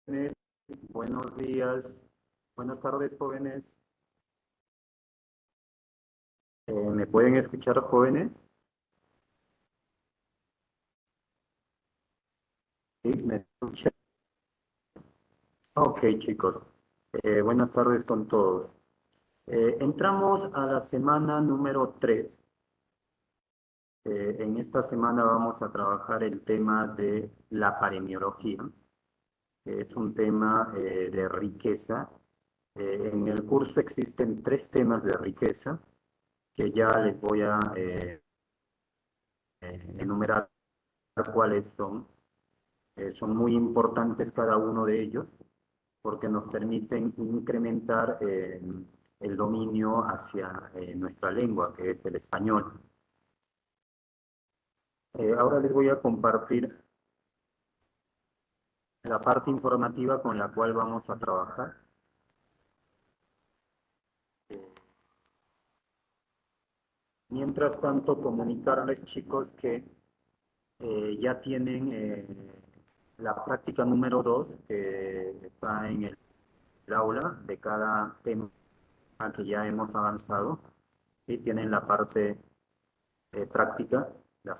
Buenos días, buenas tardes, jóvenes. ¿Me pueden escuchar, jóvenes? ¿Sí? ¿Me escuchan? Ok, chicos. Buenas tardes con todos. Entramos a la semana número 3. En esta semana vamos a trabajar el tema de la paremiología. Es un tema de riqueza. En el curso existen 3 temas de riqueza que ya les voy a enumerar cuáles son. Son muy importantes cada uno de ellos porque nos permiten incrementar el dominio hacia nuestra lengua, que es el español. Ahora les voy a compartir la parte informativa con la cual vamos a trabajar. Mientras tanto, comunicarles, chicos, que ya tienen la práctica número 2 que está en el aula de cada tema que ya hemos avanzado. Y tienen la parte práctica, la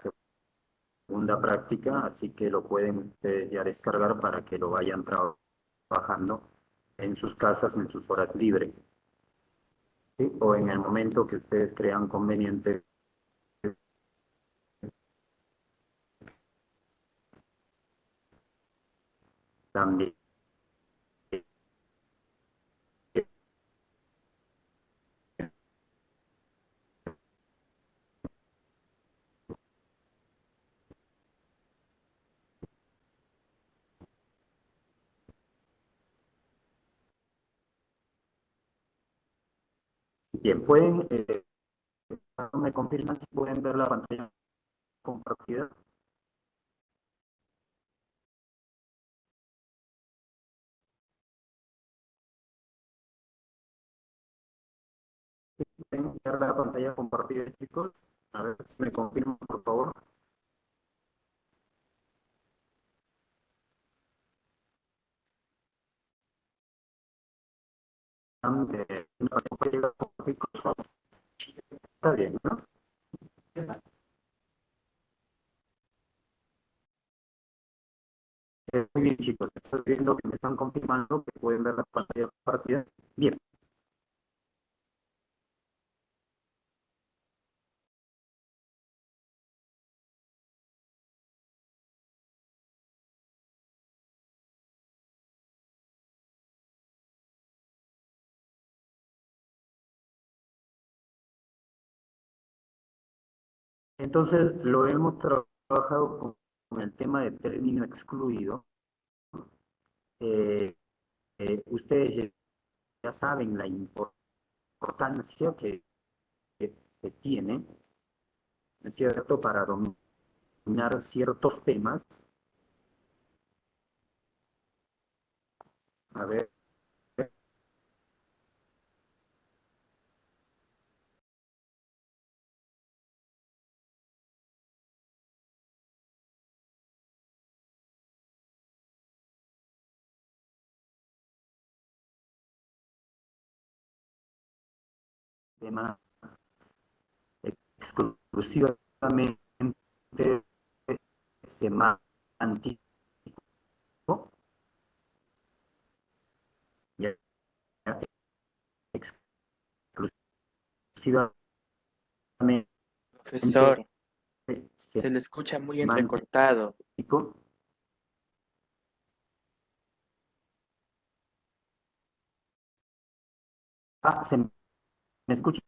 segunda práctica, así que lo pueden ustedes ya descargar para que lo vayan trabajando en sus casas, en sus horas libres, ¿sí? O en el momento que ustedes crean conveniente también. Bien, pueden, me confirman si pueden ver la pantalla compartida. ¿Pueden ver la pantalla compartida, chicos? A ver, me confirman, por favor. Está bien, ¿no? Muy bien, chicos. Estoy viendo que me están confirmando que pueden ver la pantalla compartida. Bien. Entonces, lo hemos trabajado con el tema de término excluido. Eh, ustedes ya saben la importancia que tiene, ¿no es cierto?, para dominar ciertos temas. A ver, tema exclusivamente semántico, ya exclusivamente Profesor, se le escucha muy semántico. entrecortado. ¿Se me escucha?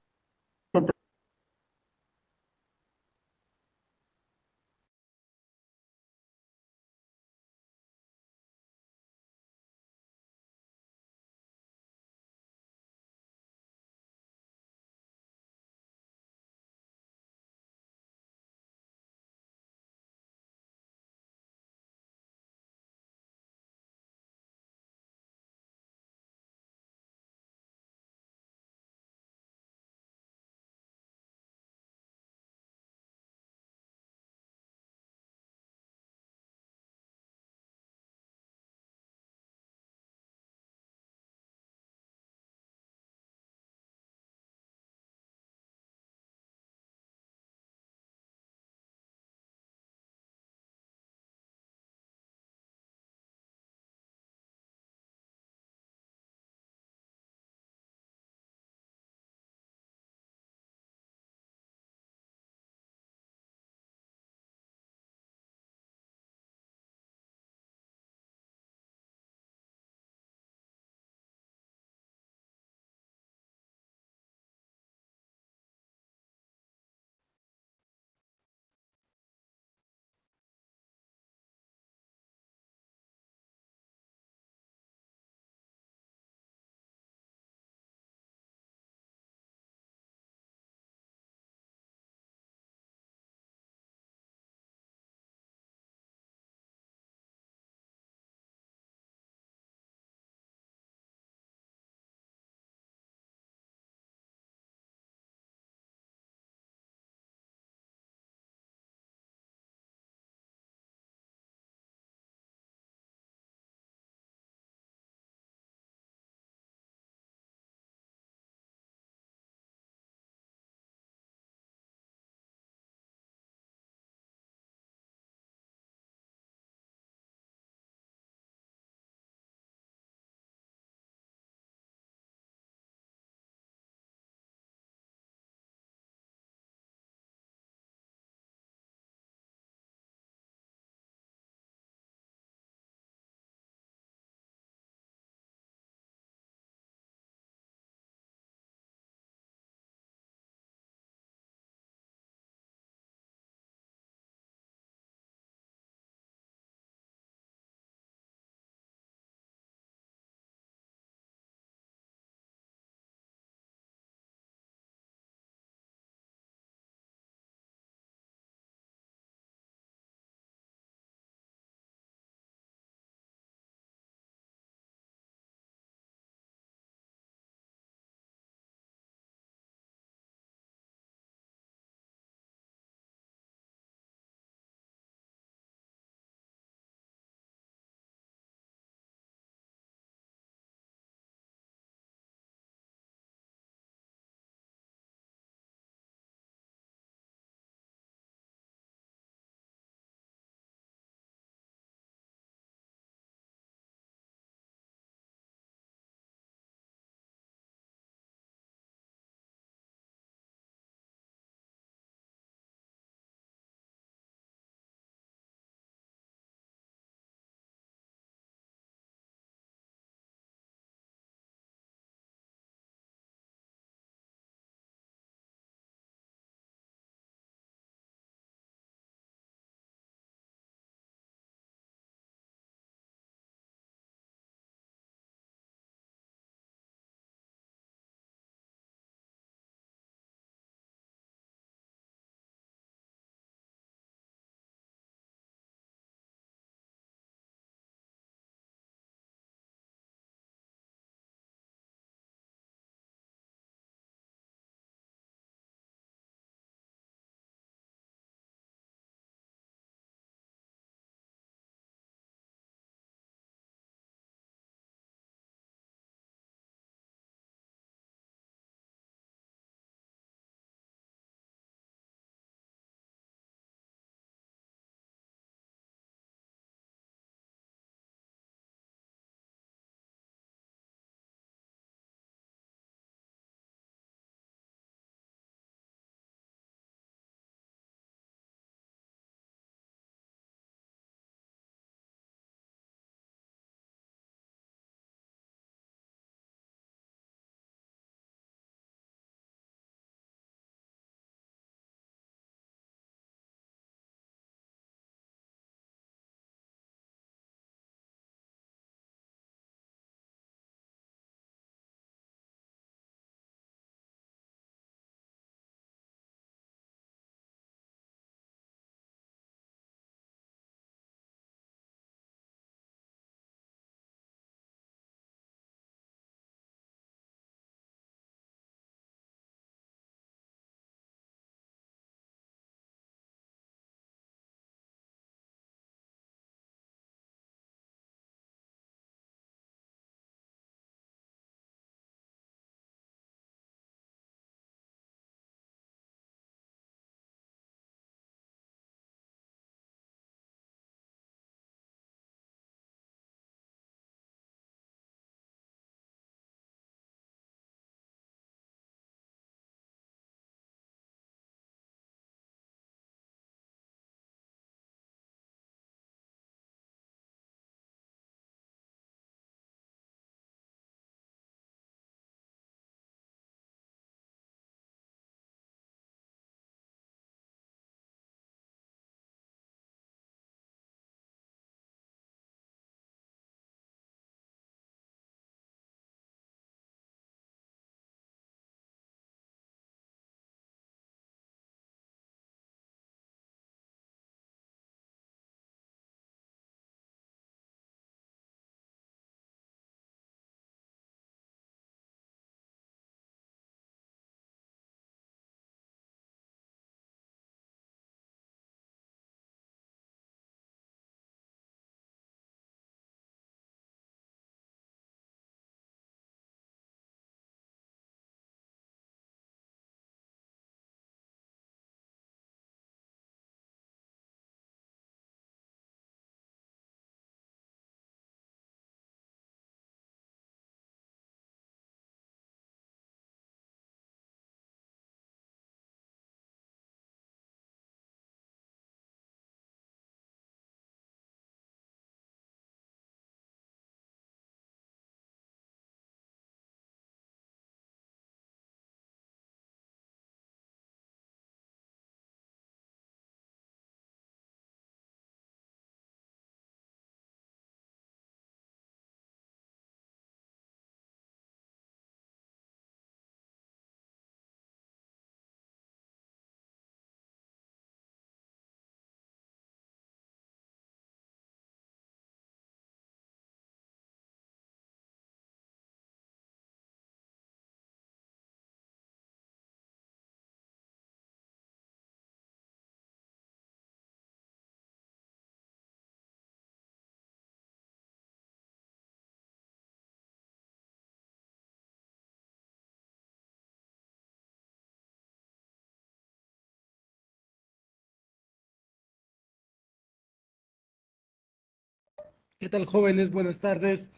¿Qué tal, jóvenes? Buenas tardes.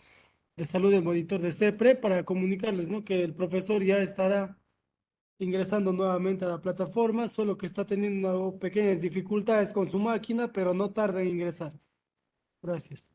Les saluda el monitor de CEPRE para comunicarles, ¿no?, que el profesor ya estará ingresando nuevamente a la plataforma, solo que está teniendo pequeñas dificultades con su máquina, pero no tarda en ingresar. Gracias.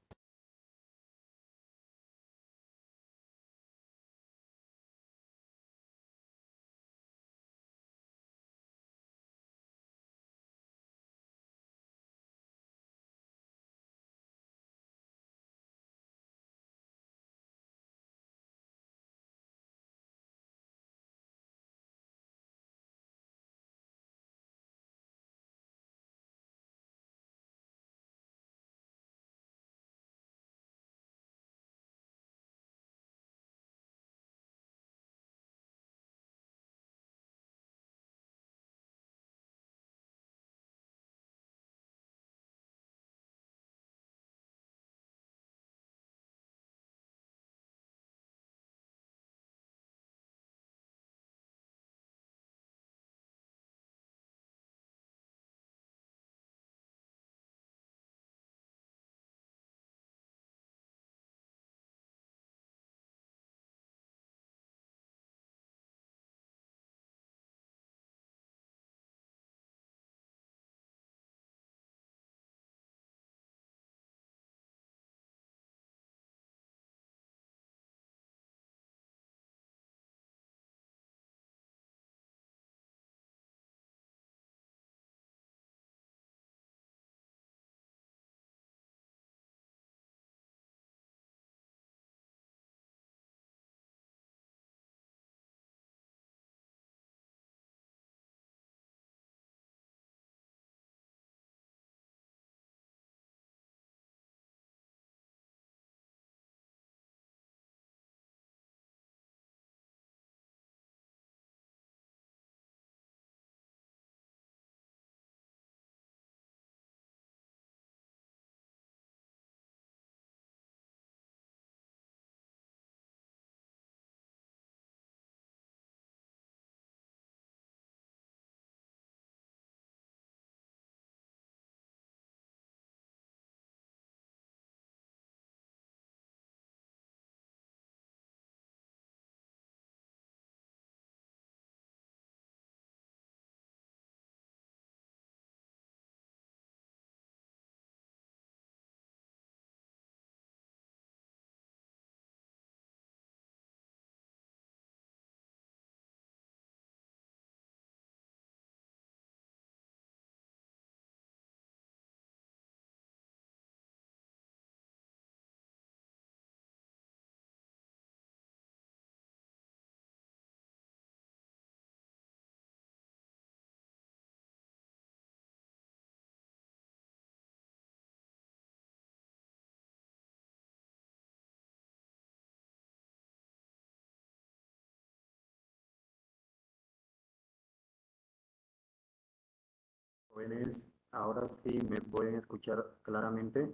Jóvenes, ahora sí me pueden escuchar claramente.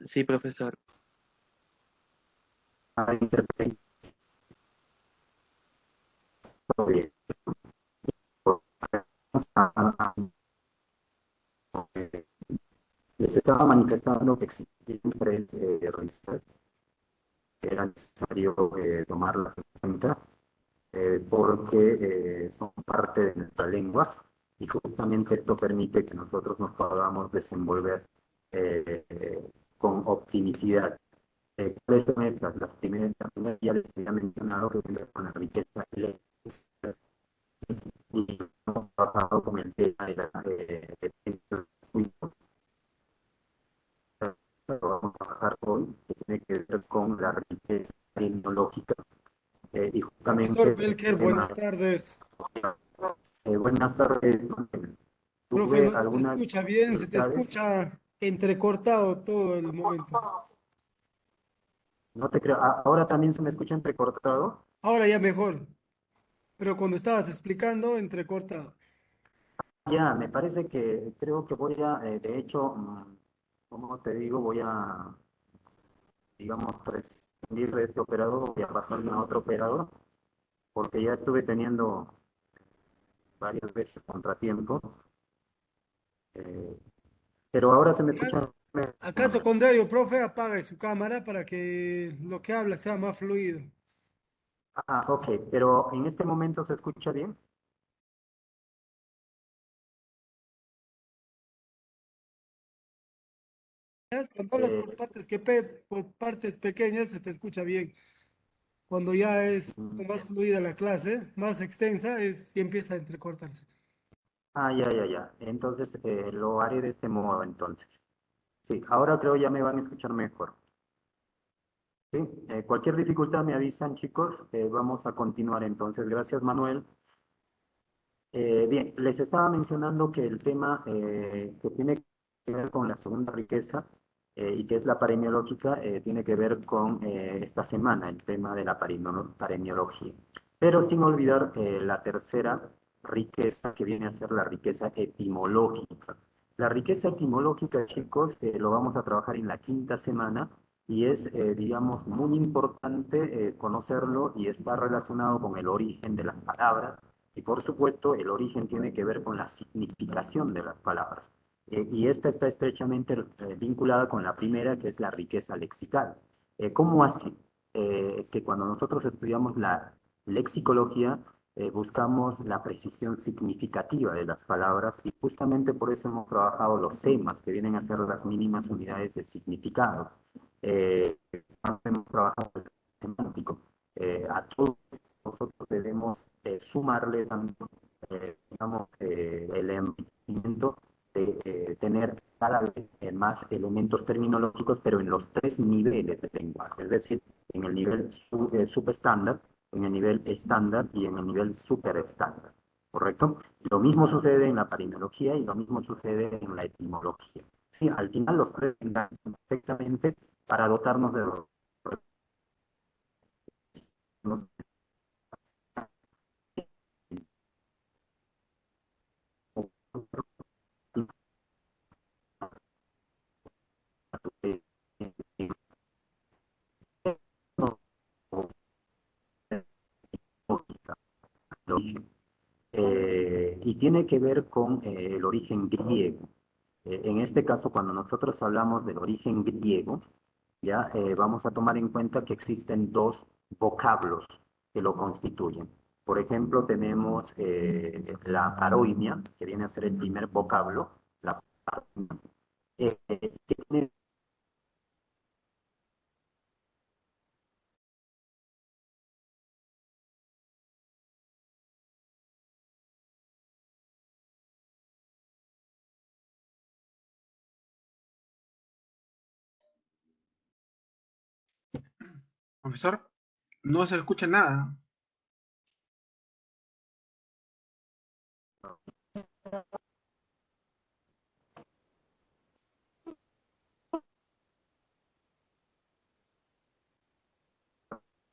Sí, profesor. Ahí perfecto, bien. Les estaba manifestando que siempre revisar que era necesario tomarlas en cuenta porque son parte de nuestra lengua y justamente esto permite que nosotros nos podamos desenvolver con optimicidad. ¿Cuáles son estas? La primera ya les había mencionado que tiene que ver con la riqueza léxica y hemos trabajado con el tema de la pero vamos a trabajar hoy, que tiene que ver con la riqueza tecnológica y Profesor justamente Belker, el buenas tema. tardes. Buenas tardes. Profe, Tuve no se te algunas escucha bien, se te dificultades. escucha entrecortado todo el momento. No te creo. Ahora también se me escucha entrecortado. Ahora ya mejor, pero cuando estabas explicando, entrecortado. Ya, me parece que creo que voy a, de hecho, como te digo, voy a, digamos, prescindir de este operador, voy a pasarme a otro operador, porque ya estuve teniendo varias veces contratiempo. Eh, pero ahora se me Acá- escucha Acaso mejor. contrario, profe, apague su cámara para que lo que habla sea más fluido. Ah, ok, pero en este momento se escucha bien. Cuando hablas por Eh, partes por partes pequeñas se te escucha bien. Cuando ya es un poco más fluida la clase, más extensa, y empieza a entrecortarse. ya. Entonces lo haré de este modo entonces. Sí, ahora creo ya me van a escuchar mejor. Sí, cualquier dificultad me avisan, chicos. Vamos a continuar entonces. Gracias, Manuel. Bien, les estaba mencionando que el tema que tiene que ver con la segunda riqueza y que es la paremiológica, tiene que ver con esta semana, el tema de la paremiología. Pero sin olvidar la tercera riqueza, que viene a ser la riqueza etimológica. La riqueza etimológica, chicos, lo vamos a trabajar en la quinta semana y es, digamos, muy importante conocerlo y está relacionado con el origen de las palabras y por supuesto, el origen tiene que ver con la significación de las palabras. Y esta está estrechamente vinculada con la primera, que es la riqueza lexical. ¿Cómo así? Es que cuando nosotros estudiamos la lexicología, buscamos la precisión significativa de las palabras y justamente por eso hemos trabajado los semas, que vienen a ser las mínimas unidades de significado. Hemos trabajado el semántico. A todo nosotros debemos sumarle tanto, digamos, el enriquecimiento de tener cada vez más elementos terminológicos, pero en los tres niveles de lenguaje, es decir, en el nivel subestándar, en el nivel estándar y en el nivel superestándar, ¿correcto? Lo mismo sucede en la parimología y lo mismo sucede en la etimología. Sí, al final los tres engañan perfectamente para dotarnos de los y tiene que ver con el origen griego. En este caso, cuando nosotros hablamos del origen griego, ya vamos a tomar en cuenta que existen dos vocablos que lo constituyen. Por ejemplo, tenemos la paroimia, que viene a ser el primer vocablo, la paroimia, que tiene. Profesor, no se escucha nada.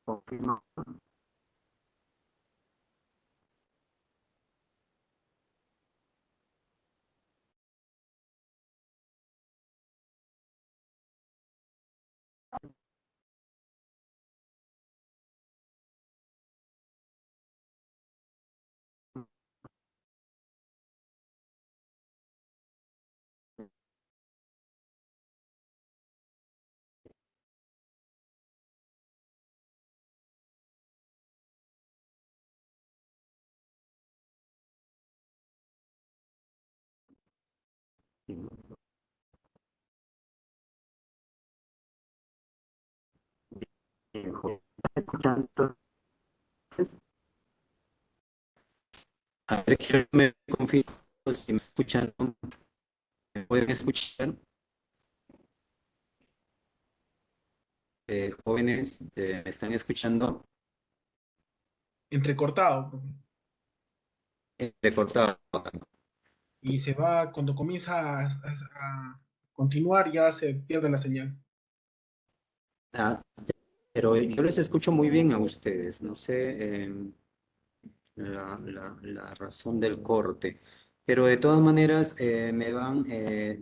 Confirmo. ¿Están escuchando entonces? A ver, quiero que me confirme si me escuchan, ¿no? ¿Me pueden escuchar? Jóvenes, ¿me están escuchando? Entrecortado, profe. Recortado. Y se va, cuando comienza a continuar, ya se pierde la señal. Ah, pero yo les escucho muy bien a ustedes. No sé la razón del corte. Pero de todas maneras, me van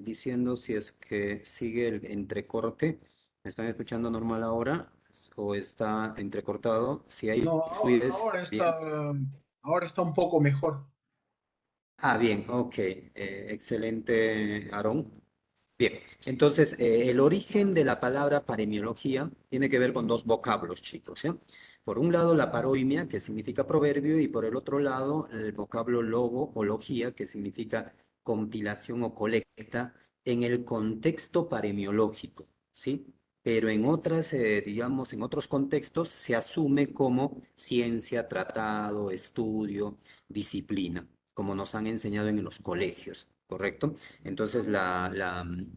diciendo si es que sigue el entrecorte. ¿Me están escuchando normal ahora? ¿O está entrecortado? Si hay No, fluidez, bien. ahora está un poco mejor. Ah, bien, ok. Excelente, Aarón. Bien, entonces el origen de la palabra paremiología tiene que ver con dos vocablos, chicos, ¿ya? Por un lado, la paroimia, que significa proverbio, y por el otro lado, el vocablo logo o logía, que significa compilación o colecta en el contexto paremiológico, ¿sí? Pero en otras, digamos, en otros contextos se asume como ciencia, tratado, estudio, disciplina, como nos han enseñado en los colegios, ¿correcto? Entonces,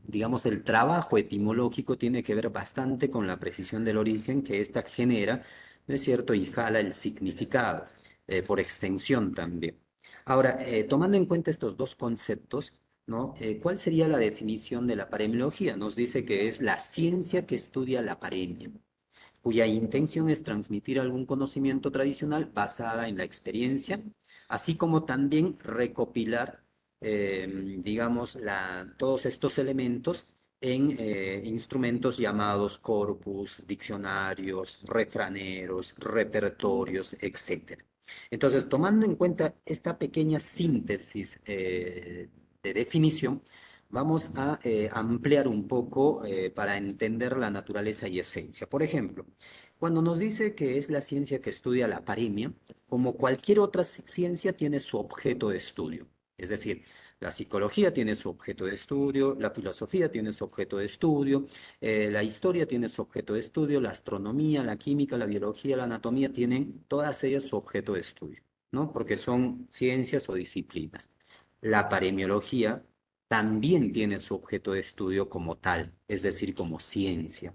digamos, el trabajo etimológico tiene que ver bastante con la precisión del origen que ésta genera, ¿no es cierto? Y jala el significado, por extensión también. Ahora, tomando en cuenta estos dos conceptos, ¿no? ¿Cuál sería la definición de la paremiología? Nos dice que es la ciencia que estudia la paremia, cuya intención es transmitir algún conocimiento tradicional basada en la experiencia, así como también recopilar, digamos, todos estos elementos en instrumentos llamados corpus, diccionarios, refraneros, repertorios, etc. Entonces, tomando en cuenta esta pequeña síntesis de definición, vamos a ampliar un poco para entender la naturaleza y esencia. Por ejemplo, cuando nos dice que es la ciencia que estudia la paremia, como cualquier otra ciencia tiene su objeto de estudio. Es decir, la psicología tiene su objeto de estudio, la filosofía tiene su objeto de estudio, la historia tiene su objeto de estudio, la astronomía, la química, la biología, la anatomía tienen todas ellas su objeto de estudio, ¿no? Porque son ciencias o disciplinas. La paremiología también tiene su objeto de estudio como tal, es decir, como ciencia,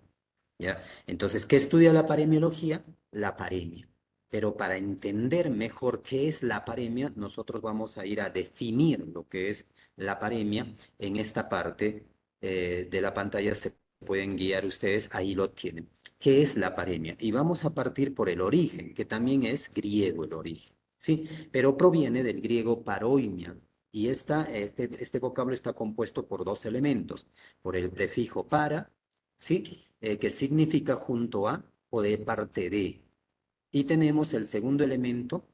¿ya? Entonces, ¿qué estudia la paremiología? La paremia. Pero para entender mejor qué es la paremia, nosotros vamos a ir a definir lo que es la paremia. En esta parte de la pantalla se pueden guiar ustedes, ahí lo tienen. ¿Qué es la paremia? Y vamos a partir por el origen, que también es griego el origen, ¿sí? Pero proviene del griego paroimia. Y este vocablo está compuesto por dos elementos, por el prefijo para, ¿sí? Que significa junto a o de parte de. Y tenemos el segundo elemento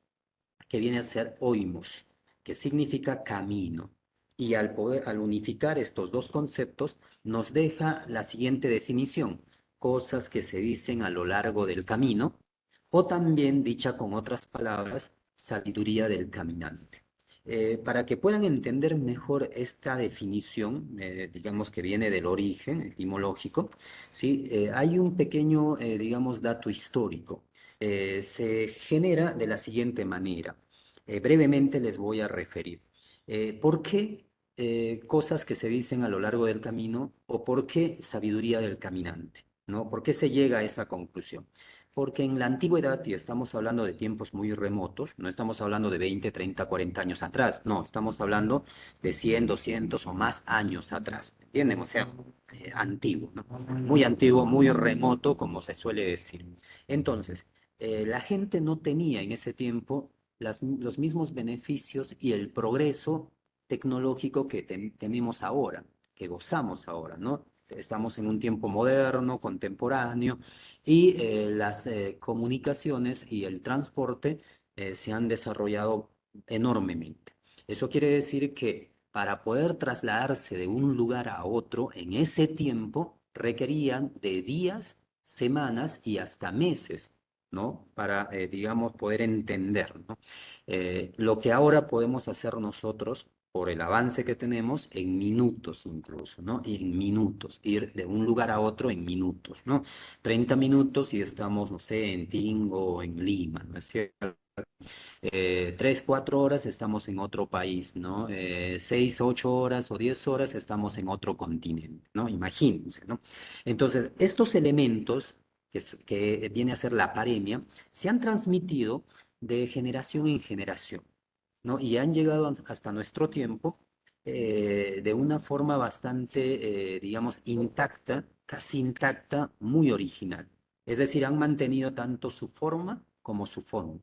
que viene a ser oimos, que significa camino. Y al unificar estos dos conceptos, nos deja la siguiente definición: cosas que se dicen a lo largo del camino, o también dicha con otras palabras, sabiduría del caminante. Para que puedan entender mejor esta definición, digamos que viene del origen etimológico, ¿sí? Hay un pequeño, digamos, dato histórico. Se genera de la siguiente manera. Brevemente les voy a referir. ¿Por qué cosas que se dicen a lo largo del camino o por qué sabiduría del caminante? ¿No? ¿Por qué se llega a esa conclusión? Porque en la antigüedad, y estamos hablando de tiempos muy remotos, no estamos hablando de 20, 30, 40 años atrás, no, estamos hablando de 100, 200 o más años atrás, ¿entienden? O sea, antiguo, ¿no? Muy antiguo, muy remoto, como se suele decir. Entonces, la gente no tenía en ese tiempo los mismos beneficios y el progreso tecnológico que tenemos ahora, que gozamos ahora, ¿no? Estamos en un tiempo moderno, contemporáneo, y las comunicaciones y el transporte se han desarrollado enormemente. Eso quiere decir que para poder trasladarse de un lugar a otro en ese tiempo requerían de días, semanas y hasta meses, ¿no? Para, digamos, poder entender, ¿no? Lo que ahora podemos hacer nosotros por el avance que tenemos en minutos incluso, ¿no? Y en minutos, ir de un lugar a otro en minutos, ¿no? 30 minutos y estamos, no sé, en Tingo o en Lima, ¿no es cierto? 3, 4 horas estamos en otro país, ¿no? 6, 8 horas o 10 horas estamos en otro continente, ¿no? Imagínense, ¿no? Entonces, estos elementos que viene a ser la paremia se han transmitido de generación en generación, ¿no? Y han llegado hasta nuestro tiempo de una forma bastante, digamos, intacta, casi intacta, muy original. Es decir, han mantenido tanto su forma como su fondo,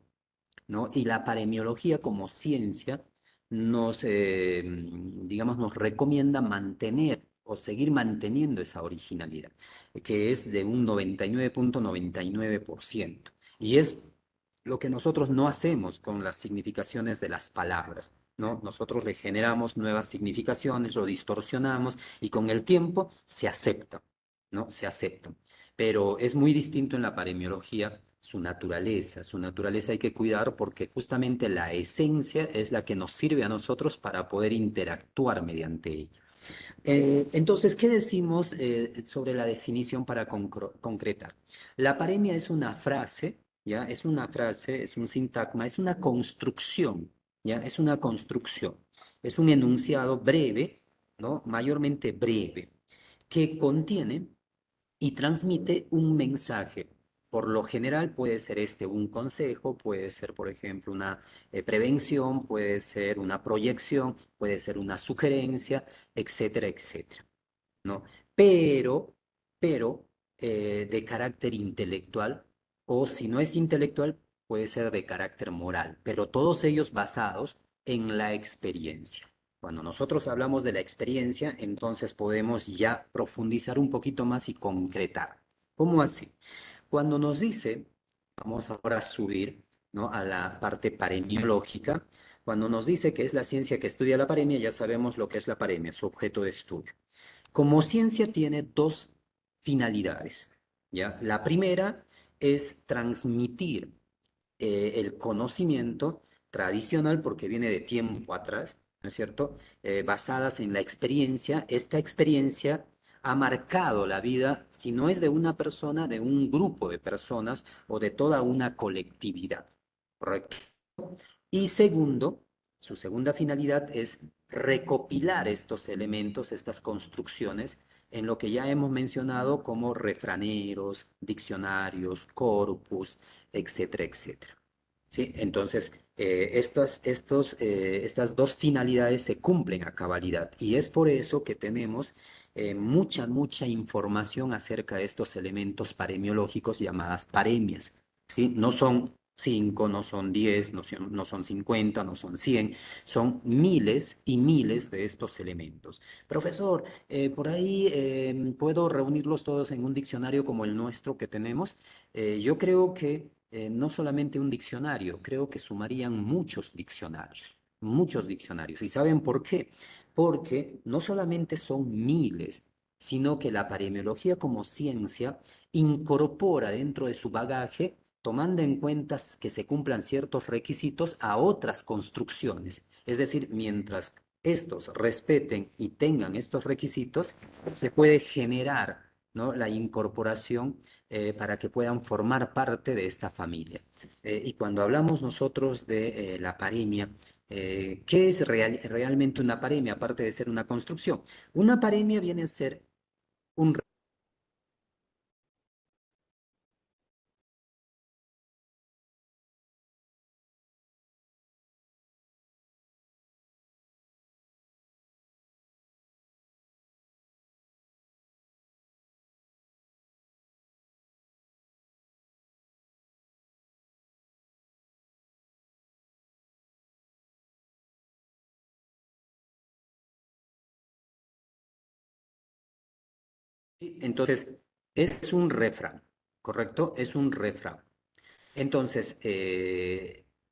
¿no? Y la paremiología como ciencia digamos, nos recomienda mantener o seguir manteniendo esa originalidad, que es de un 99,99%. Y es lo que nosotros no hacemos con las significaciones de las palabras, ¿no? Nosotros le generamos nuevas significaciones, lo distorsionamos y con el tiempo se acepta, ¿no? Se acepta. Pero es muy distinto en la paremiología su naturaleza. Su naturaleza hay que cuidar porque justamente la esencia es la que nos sirve a nosotros para poder interactuar mediante ella. Entonces, ¿qué decimos sobre la definición para concretar? La paremia es una frase, ¿ya? Es una frase, es un sintagma, es una construcción, ¿ya? Es una construcción, es un enunciado breve, ¿no? Mayormente breve, que contiene y transmite un mensaje. Por lo general puede ser este un consejo, puede ser, por ejemplo, una prevención, puede ser una proyección, puede ser una sugerencia, etcétera, etcétera, ¿no? Pero, pero de carácter intelectual, o si no es intelectual, puede ser de carácter moral, pero todos ellos basados en la experiencia. Cuando nosotros hablamos de la experiencia, entonces podemos ya profundizar un poquito más y concretar. ¿Cómo así? Cuando nos dice, vamos ahora a subir, ¿no? A la parte paremiológica, cuando nos dice que es la ciencia que estudia la paremia, ya sabemos lo que es la paremia, su objeto de estudio. Como ciencia tiene dos finalidades, ¿ya? La primera es transmitir el conocimiento tradicional, porque viene de tiempo atrás, ¿no es cierto? Basadas en la experiencia. Esta experiencia ha marcado la vida, si no es de una persona, de un grupo de personas o de toda una colectividad, ¿correcto? Y segundo, su segunda finalidad es recopilar estos elementos, estas construcciones, en lo que ya hemos mencionado como refraneros, diccionarios, corpus, etcétera, etcétera. ¿Sí? Entonces, estas dos finalidades se cumplen a cabalidad y es por eso que tenemos mucha información acerca de estos elementos paremiológicos llamadas paremias. ¿Sí? No son 5, no son 10, no son 50, no son 100, son miles y miles de estos elementos. Profesor, por ahí puedo reunirlos todos en un diccionario como el nuestro que tenemos. Yo creo que no solamente un diccionario, creo que sumarían muchos diccionarios, muchos diccionarios. ¿Y saben por qué? Porque no solamente son miles, sino que la paremiología como ciencia incorpora dentro de su bagaje, tomando en cuenta que se cumplan ciertos requisitos a otras construcciones. Es decir, mientras estos respeten y tengan estos requisitos, se puede generar, ¿no? La incorporación para que puedan formar parte de esta familia. Y cuando hablamos nosotros de la paremia, ¿qué es realmente una paremia, aparte de ser una construcción? Una paremia viene a ser un... Sí, entonces, es un refrán, ¿correcto? Es un refrán. Entonces,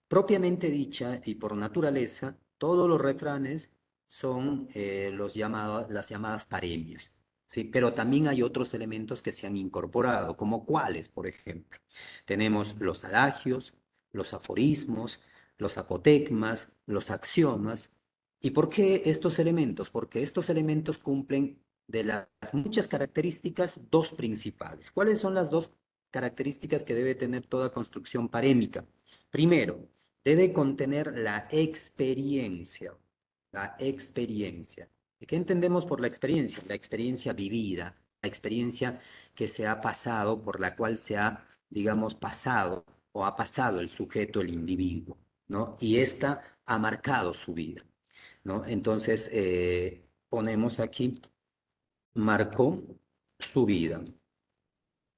propiamente dicha y por naturaleza, todos los refranes son las llamadas paremias, ¿sí? Pero también hay otros elementos que se han incorporado, como cuáles, por ejemplo. Tenemos los adagios, los aforismos, los apotegmas, los axiomas. ¿Y por qué estos elementos? Porque estos elementos cumplen de las muchas características dos principales. ¿Cuáles son las dos características que debe tener toda construcción parémica? Primero, debe contener la experiencia. La experiencia. ¿Qué entendemos por la experiencia? La experiencia vivida, la experiencia que se ha pasado, por la cual se ha, digamos, pasado o ha pasado el sujeto, el individuo, ¿no? Y esta ha marcado su vida, ¿no? Entonces, ponemos aquí, marcó su vida.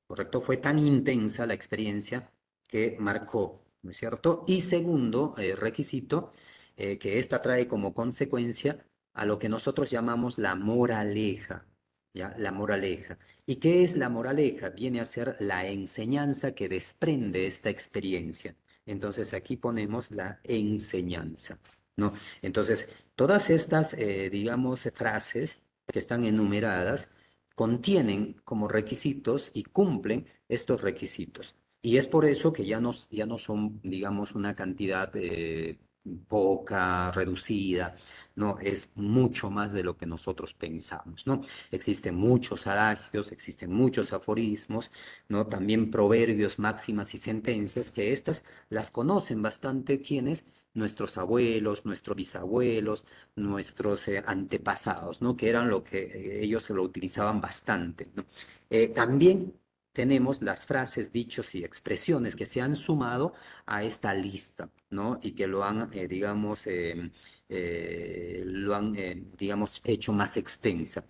¿Correcto? Fue tan intensa la experiencia que marcó, ¿no es cierto? Y segundo requisito, que esta trae como consecuencia a lo que nosotros llamamos la moraleja, ¿ya? La moraleja. ¿Y qué es la moraleja? Viene a ser la enseñanza que desprende esta experiencia. Entonces aquí ponemos la enseñanza, ¿no? Entonces, todas estas, digamos, frases que están enumeradas contienen como requisitos y cumplen estos requisitos. Y es por eso que ya no son, digamos, una cantidad poca, reducida, no, es mucho más de lo que nosotros pensamos, ¿no? Existen muchos adagios, existen muchos aforismos, ¿no? También proverbios, máximas y sentencias, que estas las conocen bastante quienes, nuestros abuelos, nuestros bisabuelos, nuestros antepasados, ¿no? Que eran lo que ellos se lo utilizaban bastante, ¿no? También tenemos las frases, dichos y expresiones que se han sumado a esta lista, ¿no? Y que lo han, digamos, digamos, hecho más extensa.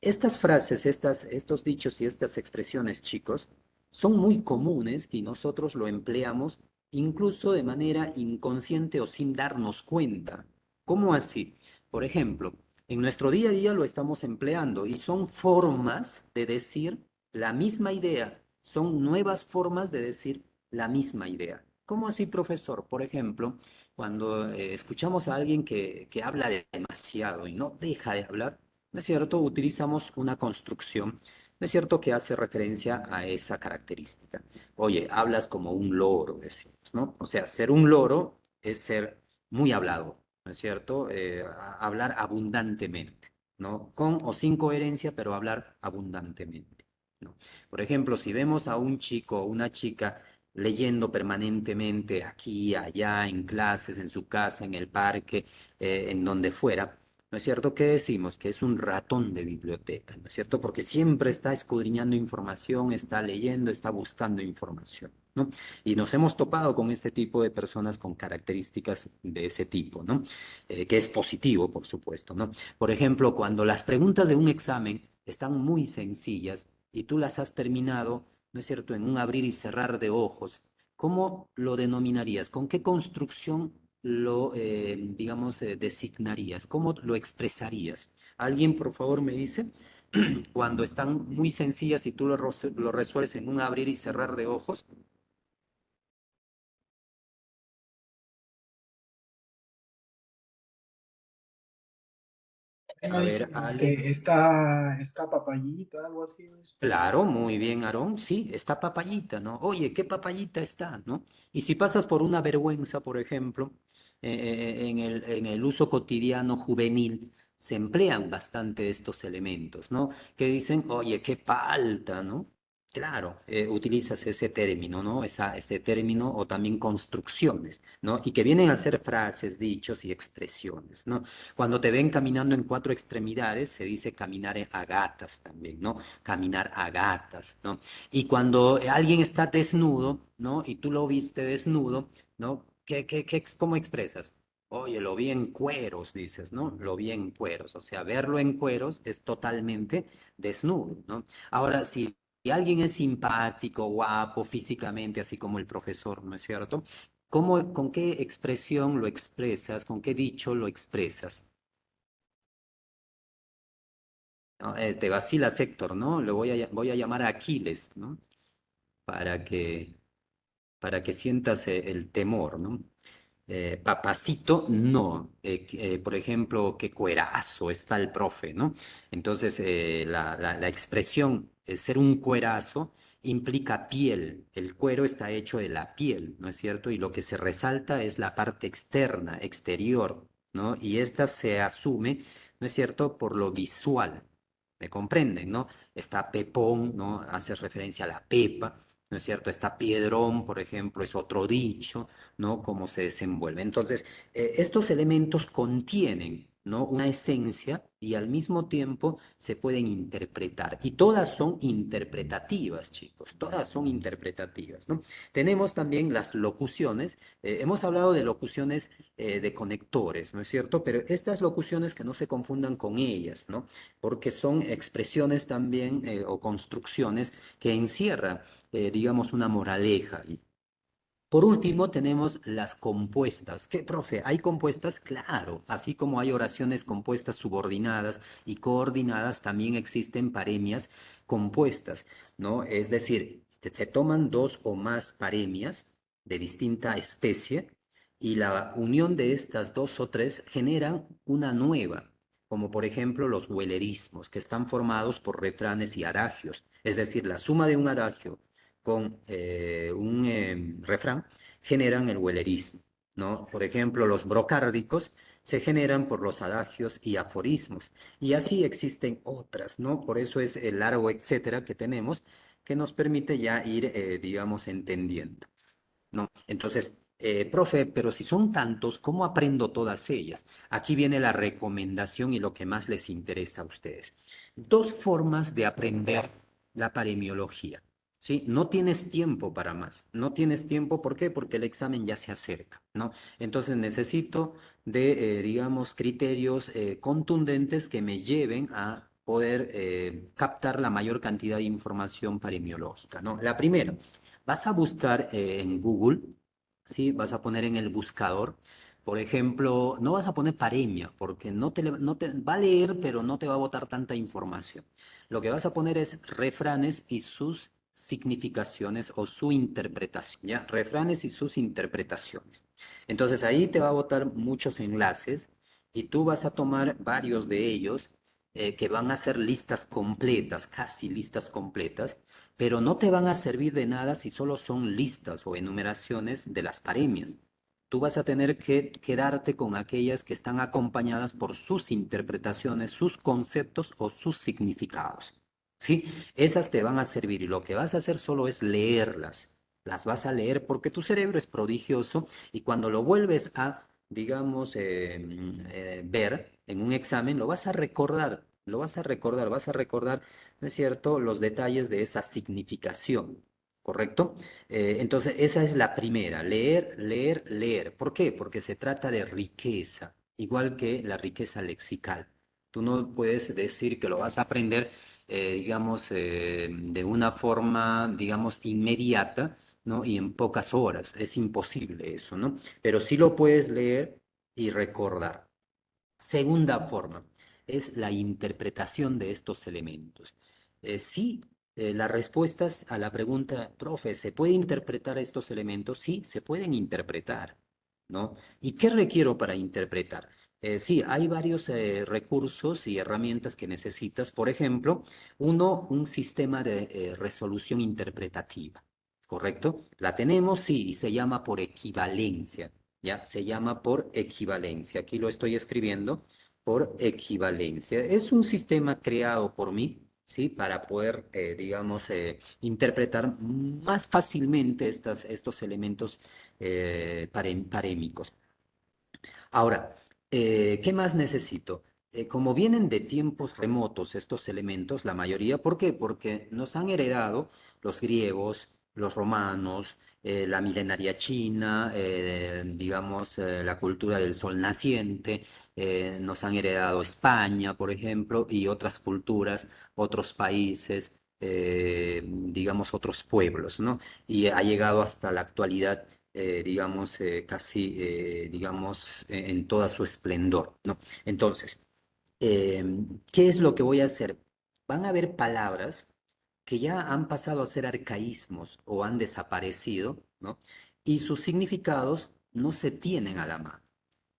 Estas frases, estos dichos y estas expresiones, chicos, son muy comunes y nosotros lo empleamos incluso de manera inconsciente o sin darnos cuenta. ¿Cómo así? Por ejemplo, en nuestro día a día lo estamos empleando y son formas de decir la misma idea, son nuevas formas de decir la misma idea. ¿Cómo así, profesor? Por ejemplo, cuando escuchamos a alguien que habla demasiado y no deja de hablar, ¿no es cierto? Utilizamos una construcción, ¿no es cierto? Que hace referencia a esa característica. Oye, hablas como un loro, decimos, ¿no? O sea, ser un loro es ser muy hablado, ¿no es cierto? Hablar abundantemente, ¿no? Con o sin coherencia, pero hablar abundantemente, ¿no? Por ejemplo, si vemos a un chico o una chica leyendo permanentemente aquí, allá, en clases, en su casa, en el parque, en donde fuera, ¿no es cierto? ¿Qué decimos? Que es un ratón de biblioteca, ¿no es cierto? Porque siempre está escudriñando información, está leyendo, está buscando información, ¿no? Y nos hemos topado con este tipo de personas con características de ese tipo, ¿no? Que es positivo, por supuesto, ¿no? Por ejemplo, cuando las preguntas de un examen están muy sencillas y tú las has terminado, ¿no es cierto?, en un abrir y cerrar de ojos, ¿cómo lo denominarías? ¿Con qué construcción lo, digamos, designarías? ¿Cómo lo expresarías? ¿Alguien, por favor, me dice? Cuando están muy sencillas y tú lo resuelves en un abrir y cerrar de ojos. A ver, Alex. Está papayita, algo así. Claro, muy bien, Aarón. Sí, está papayita, ¿no? Oye, ¿qué papayita está, no? Y si pasas por una vergüenza, por ejemplo, en el uso cotidiano juvenil, se emplean bastante estos elementos, ¿no? Que dicen, oye, qué palta, ¿no? Claro, utilizas ese término, ¿no? Ese término o también construcciones, ¿no? Y que vienen a ser frases, dichos y expresiones, ¿no? Cuando te ven caminando en cuatro extremidades, se dice caminar a gatas también, ¿no? Caminar a gatas, ¿no? Y cuando alguien está desnudo, ¿no? Y tú lo viste desnudo, ¿no? ¿Cómo expresas? Oye, lo vi en cueros, dices, ¿no? Lo vi en cueros. O sea, verlo en cueros es totalmente desnudo, ¿no? Ahora, si alguien es simpático, guapo, físicamente, así como el profesor, ¿no es cierto? ¿Cómo, con qué expresión lo expresas? ¿Con qué dicho lo expresas? ¿No? Te vacilas, Héctor, ¿no? Voy a llamar a Aquiles, ¿no? Para para que sientas el temor, ¿no? Papacito, no. Por ejemplo, qué cuerazo está el profe, ¿no? Entonces, la expresión ser un cuerazo implica piel. El cuero está hecho de la piel, ¿no es cierto? Y lo que se resalta es la parte externa, exterior, ¿no? Y esta se asume, ¿no es cierto?, por lo visual. ¿Me comprenden, no? Está Pepón, ¿no? Hace referencia a la pepa, ¿no es cierto? Está Piedrón, por ejemplo, es otro dicho, ¿no? Cómo se desenvuelve. Entonces, estos elementos contienen, ¿no? Una esencia y al mismo tiempo se pueden interpretar. Y todas son interpretativas, chicos, todas son interpretativas, ¿no? Tenemos también las locuciones. Hemos hablado de locuciones de conectores, ¿no es cierto? Pero estas locuciones que no se confundan con ellas, ¿no? Porque son expresiones también o construcciones que encierran, digamos, una moraleja. Por último, tenemos las compuestas. ¿Qué, profe? ¿Hay compuestas? Claro, así como hay oraciones compuestas subordinadas y coordinadas, también existen paremias compuestas, ¿no? Es decir, se toman dos o más paremias, de distinta especie y la unión de estas dos o tres generan una nueva, como por ejemplo los huelerismos, que están formados por refranes y adagios, es decir, la suma de un adagio con un refrán generan el huelerismo, ¿no? Por ejemplo, los brocárdicos se generan por los adagios y aforismos, y así existen otras, ¿no? Por eso es el largo etcétera que tenemos, que nos permite ya ir, digamos, entendiendo, ¿no? Entonces, profe, pero si son tantos, ¿cómo aprendo todas ellas? Aquí viene la recomendación y lo que más les interesa a ustedes. Dos formas de aprender la paremiología, ¿sí? No tienes tiempo para más. No tienes tiempo, ¿por qué? Porque el examen ya se acerca, ¿no? Entonces necesito de, digamos, criterios contundentes que me lleven a poder captar la mayor cantidad de información paremiológica, ¿no? La primera, vas a buscar en Google, ¿sí? Vas a poner en el buscador, por ejemplo, no vas a poner paremia, porque no te va a leer, pero no te va a botar tanta información. Lo que vas a poner es refranes y sus significaciones o su interpretación, ¿ya? Refranes y sus interpretaciones. Entonces ahí te va a botar muchos enlaces y tú vas a tomar varios de ellos que van a ser listas completas, casi listas completas, pero no te van a servir de nada si solo son listas o enumeraciones de las paremias. Tú vas a tener que quedarte con aquellas que están acompañadas por sus interpretaciones, sus conceptos o sus significados. ¿Sí? Esas te van a servir y lo que vas a hacer solo es leerlas. Las vas a leer porque tu cerebro es prodigioso y cuando lo vuelves a, digamos, ver en un examen, lo vas a recordar, lo vas a recordar, ¿no es cierto?, los detalles de esa significación, ¿correcto? Entonces, esa es la primera, leer, leer, leer. ¿Por qué? Porque se trata de riqueza, igual que la riqueza lexical. Tú no puedes decir que lo vas a aprender, digamos, de una forma, digamos, inmediata, ¿no? Y en pocas horas. Es imposible eso, ¿no? Pero sí lo puedes leer y recordar. Segunda forma es la interpretación de estos elementos. Sí, las respuestas a la pregunta, profe, ¿se puede interpretar estos elementos? Sí, se pueden interpretar, ¿no? ¿Y qué requiero para interpretar? Sí, hay varios recursos y herramientas que necesitas. Por ejemplo, uno, un sistema de resolución interpretativa, ¿correcto? La tenemos, sí, y se llama por equivalencia. ¿Ya? Se llama por equivalencia. Aquí lo estoy escribiendo por equivalencia. Es un sistema creado por mí, ¿sí? Para poder, digamos, interpretar más fácilmente estos elementos parémicos. Ahora, ¿qué más necesito? Como vienen de tiempos remotos estos elementos, la mayoría, ¿por qué? Porque nos han heredado los griegos, los romanos, la milenaria china, digamos, la cultura del sol naciente, nos han heredado España, por ejemplo, y otras culturas, otros países, digamos, otros pueblos, ¿no? Y ha llegado hasta la actualidad digamos, casi, digamos, en toda su esplendor, ¿no? Entonces, eh, ¿qué es lo que voy a hacer? Van a haber palabras que ya han pasado a ser arcaísmos o han desaparecido, ¿no? Y sus significados no se tienen a la mano.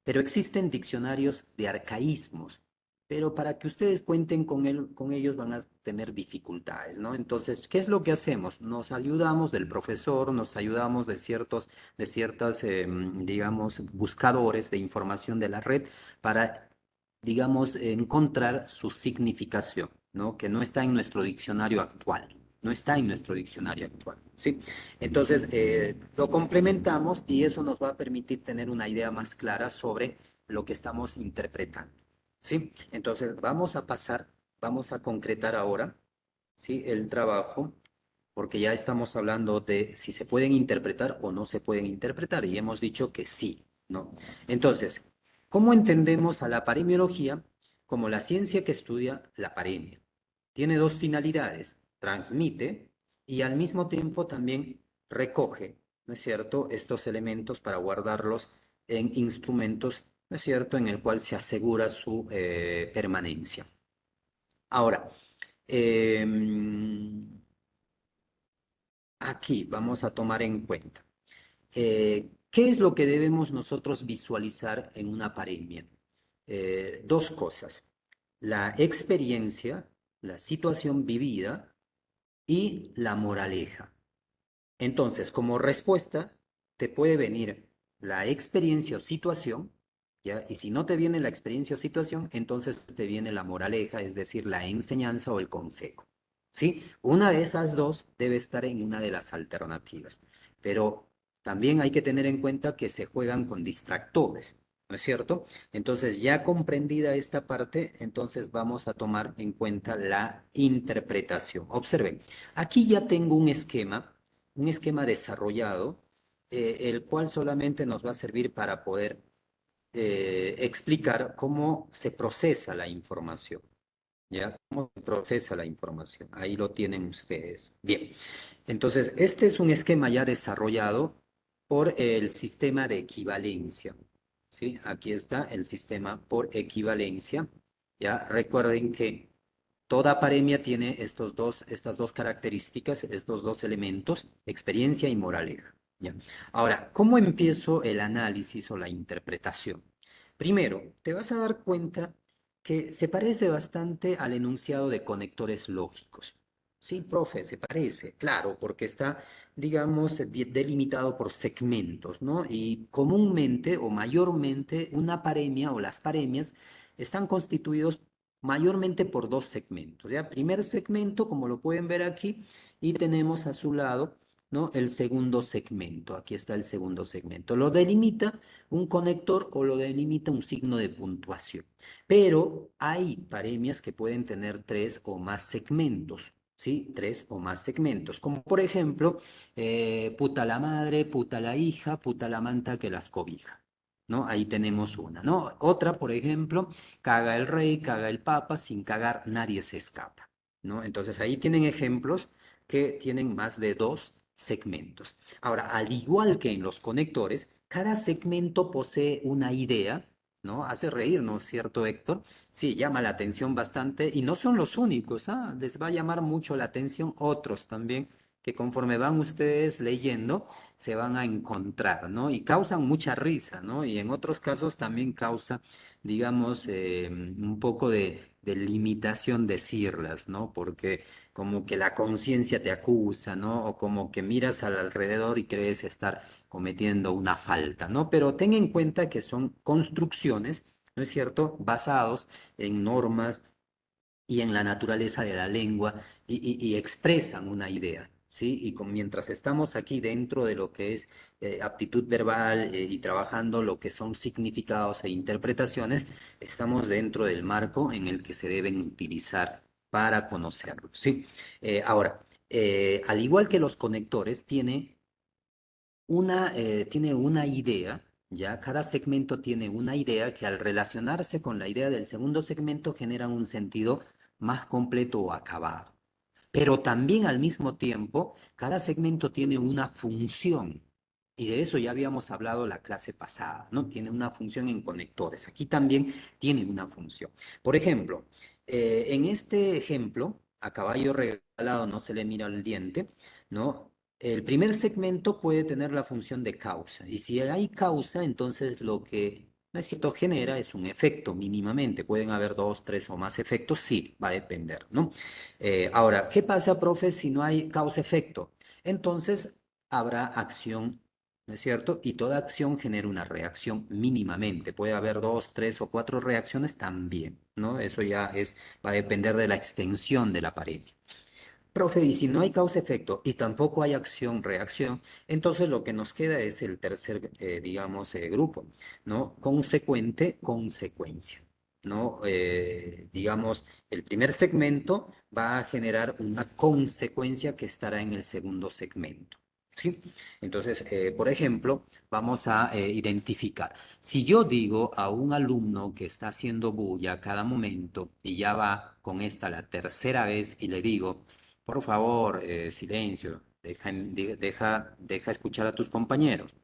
Pero existen diccionarios de arcaísmos, pero para que ustedes cuenten con ellos van a tener dificultades, ¿no? Entonces, ¿qué es lo que hacemos? Nos ayudamos del profesor, nos ayudamos de ciertas, digamos, buscadores de información de la red para, digamos, encontrar su significación, ¿no? Que no está en nuestro diccionario actual. No está en nuestro diccionario actual, ¿sí? Entonces, lo complementamos y eso nos va a permitir tener una idea más clara sobre lo que estamos interpretando, ¿sí? Entonces, vamos a concretar ahora, ¿sí? El trabajo, porque ya estamos hablando de si se pueden interpretar o no se pueden interpretar y hemos dicho que sí, ¿no? Entonces, ¿cómo entendemos a la paremiología? Como la ciencia que estudia la paremia. Tiene dos finalidades, transmite y al mismo tiempo también recoge, ¿no es cierto?, estos elementos para guardarlos en instrumentos, ¿no es cierto?, en el cual se asegura su permanencia. Ahora, aquí vamos a tomar en cuenta. ¿Qué es lo que debemos nosotros visualizar en una paremia? Dos cosas, la experiencia, la situación vivida y la moraleja. Entonces, como respuesta, te puede venir la experiencia o situación, ¿ya? Y si no te viene la experiencia o situación, entonces te viene la moraleja, es decir, la enseñanza o el consejo, ¿sí? Una de esas dos debe estar en una de las alternativas, pero también hay que tener en cuenta que se juegan con distractores, ¿no es cierto? Entonces, ya comprendida esta parte, entonces vamos a tomar en cuenta la interpretación. Observen, aquí ya tengo un esquema desarrollado, el cual solamente nos va a servir para poder explicar cómo se procesa la información, ¿ya? ¿Cómo se procesa la información? Ahí lo tienen ustedes. Bien, entonces, este es un esquema ya desarrollado por el sistema de equivalencia, ¿sí? Aquí está el sistema por equivalencia, ¿ya? Recuerden que toda paremia tiene estas dos características, estos dos elementos, experiencia y moraleja. ¿Ya? Ahora, ¿cómo empiezo el análisis o la interpretación? Primero, te vas a dar cuenta que se parece bastante al enunciado de conectores lógicos. Sí, profe, se parece, claro, porque está, digamos, delimitado por segmentos, ¿no? Y comúnmente o mayormente una paremia o las paremias están constituidos mayormente por dos segmentos, ¿ya? Primer segmento, como lo pueden ver aquí, y tenemos a su lado, ¿no? El segundo segmento. Aquí está el segundo segmento. Lo delimita un conector o lo delimita un signo de puntuación. Pero hay paremias que pueden tener tres o más segmentos. ¿Sí? Tres o más segmentos, como por ejemplo, puta la madre, puta la hija, puta la manta que las cobija, ¿no? Ahí tenemos una, ¿no? Otra, por ejemplo, caga el rey, caga el papa, sin cagar nadie se escapa, ¿no? Entonces ahí tienen ejemplos que tienen más de dos segmentos. Ahora, al igual que en los conectores, cada segmento posee una idea, ¿no? Hace reír, ¿no es cierto, Héctor? Sí, llama la atención bastante y no son los únicos, ¿ah? Les va a llamar mucho la atención otros también que conforme van ustedes leyendo, se van a encontrar, ¿no? Y causan mucha risa, ¿no? Y en otros casos también causa, digamos, un poco de limitación decirlas, ¿no? Porque como que la conciencia te acusa, ¿no? O como que miras al alrededor y crees estar cometiendo una falta, ¿no? Pero ten en cuenta que son construcciones, ¿no es cierto?, basados en normas y en la naturaleza de la lengua y expresan una idea, ¿sí? Y mientras estamos aquí dentro de lo que es aptitud verbal y trabajando lo que son significados e interpretaciones, estamos dentro del marco en el que se deben utilizar para conocerlo, ¿sí? Ahora, al igual que los conectores, tiene una idea, ya cada segmento tiene una idea que al relacionarse con la idea del segundo segmento genera un sentido más completo o acabado. Pero también al mismo tiempo, cada segmento tiene una función. Y de eso ya habíamos hablado la clase pasada, ¿no? Tiene una función en conectores. Aquí también tiene una función. Por ejemplo, en este ejemplo, a caballo regalado no se le mira el diente, ¿no? El primer segmento puede tener la función de causa. Y si hay causa, entonces lo que no es cierto genera es un efecto mínimamente. Pueden haber dos, tres o más efectos, sí, va a depender, ¿no? Ahora, ¿qué pasa, profe, si no hay causa-efecto? Entonces habrá acción, ¿no es cierto? Y toda acción genera una reacción mínimamente. Puede haber dos, tres o cuatro reacciones también, ¿no? Eso ya va a depender de la extensión de la pared. Profe, y si no hay causa-efecto y tampoco hay acción-reacción, entonces lo que nos queda es el tercer, digamos, grupo, ¿no? Consecuente-consecuencia, ¿no? Digamos, el primer segmento va a generar una consecuencia que estará en el segundo segmento, ¿sí? Entonces, por ejemplo, vamos a identificar. Si yo digo a un alumno que está haciendo bulla a cada momento y ya va con esta la tercera vez y le digo, por favor, silencio, deja escuchar a tus compañeros.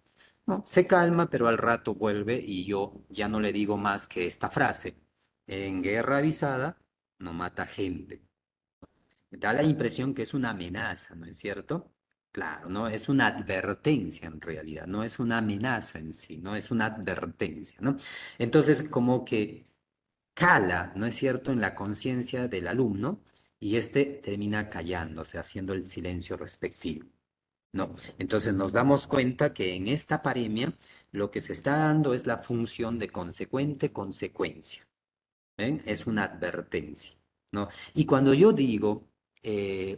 No, se calma, pero al rato vuelve y yo ya no le digo más que esta frase. En guerra avisada no mata gente. Da la impresión que es una amenaza, ¿no es cierto? Claro, ¿no? Es una advertencia en realidad, no es una amenaza en sí, no es una advertencia, ¿no? Entonces, como que cala, ¿no es cierto?, en la conciencia del alumno y este termina callándose, haciendo el silencio respectivo, ¿no? Entonces nos damos cuenta que en esta paremia lo que se está dando es la función de consecuente consecuencia. ¿Ven? Es una advertencia, ¿no? Y cuando yo digo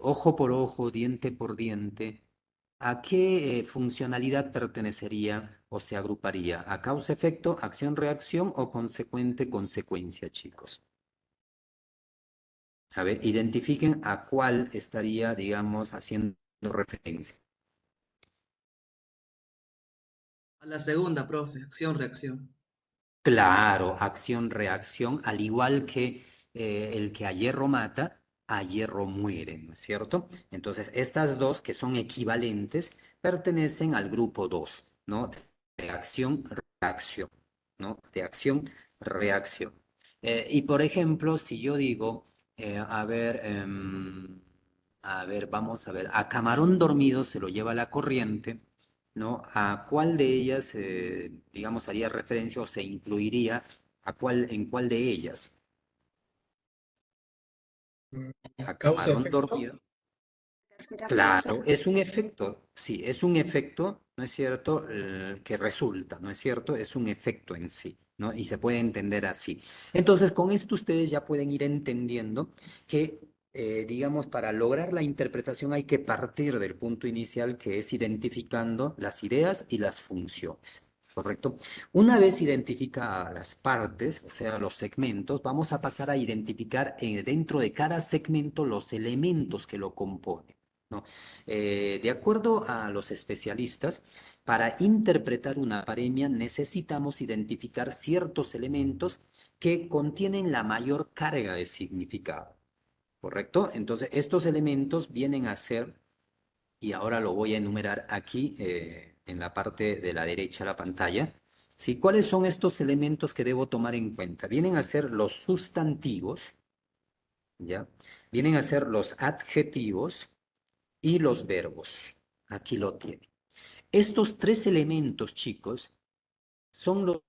ojo por ojo, diente por diente, ¿a qué funcionalidad pertenecería o se agruparía? ¿A causa-efecto, acción-reacción o consecuente-consecuencia, chicos? A ver, identifiquen a cuál estaría, digamos, haciendo referencia. A la segunda, profe, acción-reacción. Claro, acción-reacción, al igual que el que a hierro mata, a hierro muere, ¿no es cierto? Entonces, estas dos que son equivalentes pertenecen al grupo 2, ¿no? De acción-reacción, ¿no? De acción-reacción. Y por ejemplo, si yo digo, a ver, vamos a ver, a camarón dormido se lo lleva la corriente, ¿no? ¿A cuál de ellas, digamos, haría referencia o se incluiría en cuál de ellas? A camarón Causa-efecto. dormido. Claro, es un efecto, sí, es un efecto, ¿no es cierto? Que resulta, ¿no es cierto? Es un efecto en sí, ¿no? Y se puede entender así. Entonces, con esto ustedes ya pueden ir entendiendo que, digamos, para lograr la interpretación hay que partir del punto inicial que es identificando las ideas y las funciones. ¿Correcto? Una vez identificadas las partes, o sea, los segmentos, vamos a pasar a identificar dentro de cada segmento los elementos que lo componen. ¿No? De acuerdo a los especialistas, para interpretar una paremia necesitamos identificar ciertos elementos que contienen la mayor carga de significado, ¿correcto? Entonces, estos elementos vienen a ser, y ahora lo voy a enumerar aquí en la parte de la derecha de la pantalla, ¿sí? ¿Cuáles son estos elementos que debo tomar en cuenta? Vienen a ser los sustantivos, ¿ya? Vienen a ser los adjetivos y los verbos. Aquí lo tiene. Estos tres elementos, chicos, son los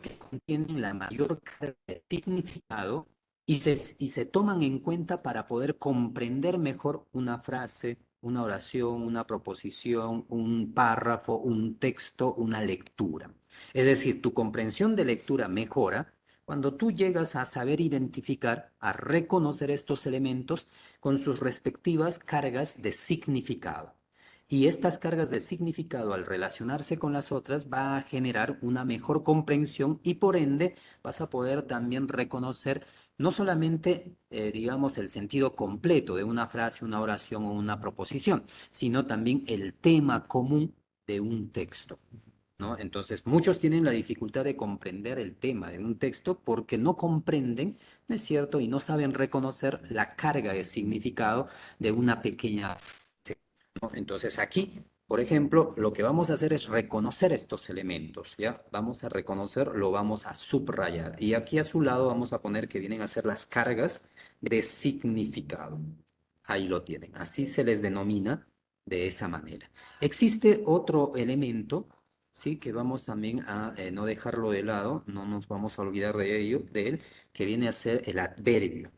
que contienen la mayor carga de significado y se toman en cuenta para poder comprender mejor una frase, una oración, una proposición, un párrafo, un texto, una lectura. Es decir, tu comprensión de lectura mejora cuando tú llegas a saber identificar, a reconocer estos elementos con sus respectivas cargas de significado. Y estas cargas de significado al relacionarse con las otras va a generar una mejor comprensión y por ende vas a poder también reconocer no solamente, digamos, el sentido completo de una frase, una oración o una proposición, sino también el tema común de un texto, ¿no? Entonces, muchos tienen la dificultad de comprender el tema de un texto porque no comprenden, ¿no es cierto? Y no saben reconocer la carga de significado de una pequeña, ¿no? Entonces aquí, por ejemplo, lo que vamos a hacer es reconocer estos elementos, ¿ya? Vamos a reconocer, lo vamos a subrayar. Y aquí a su lado vamos a poner que vienen a ser las cargas de significado. Ahí lo tienen. Así se les denomina de esa manera. Existe otro elemento, ¿sí? Que vamos también a no dejarlo de lado, no nos vamos a olvidar de ello, de él, que viene a ser el adverbio.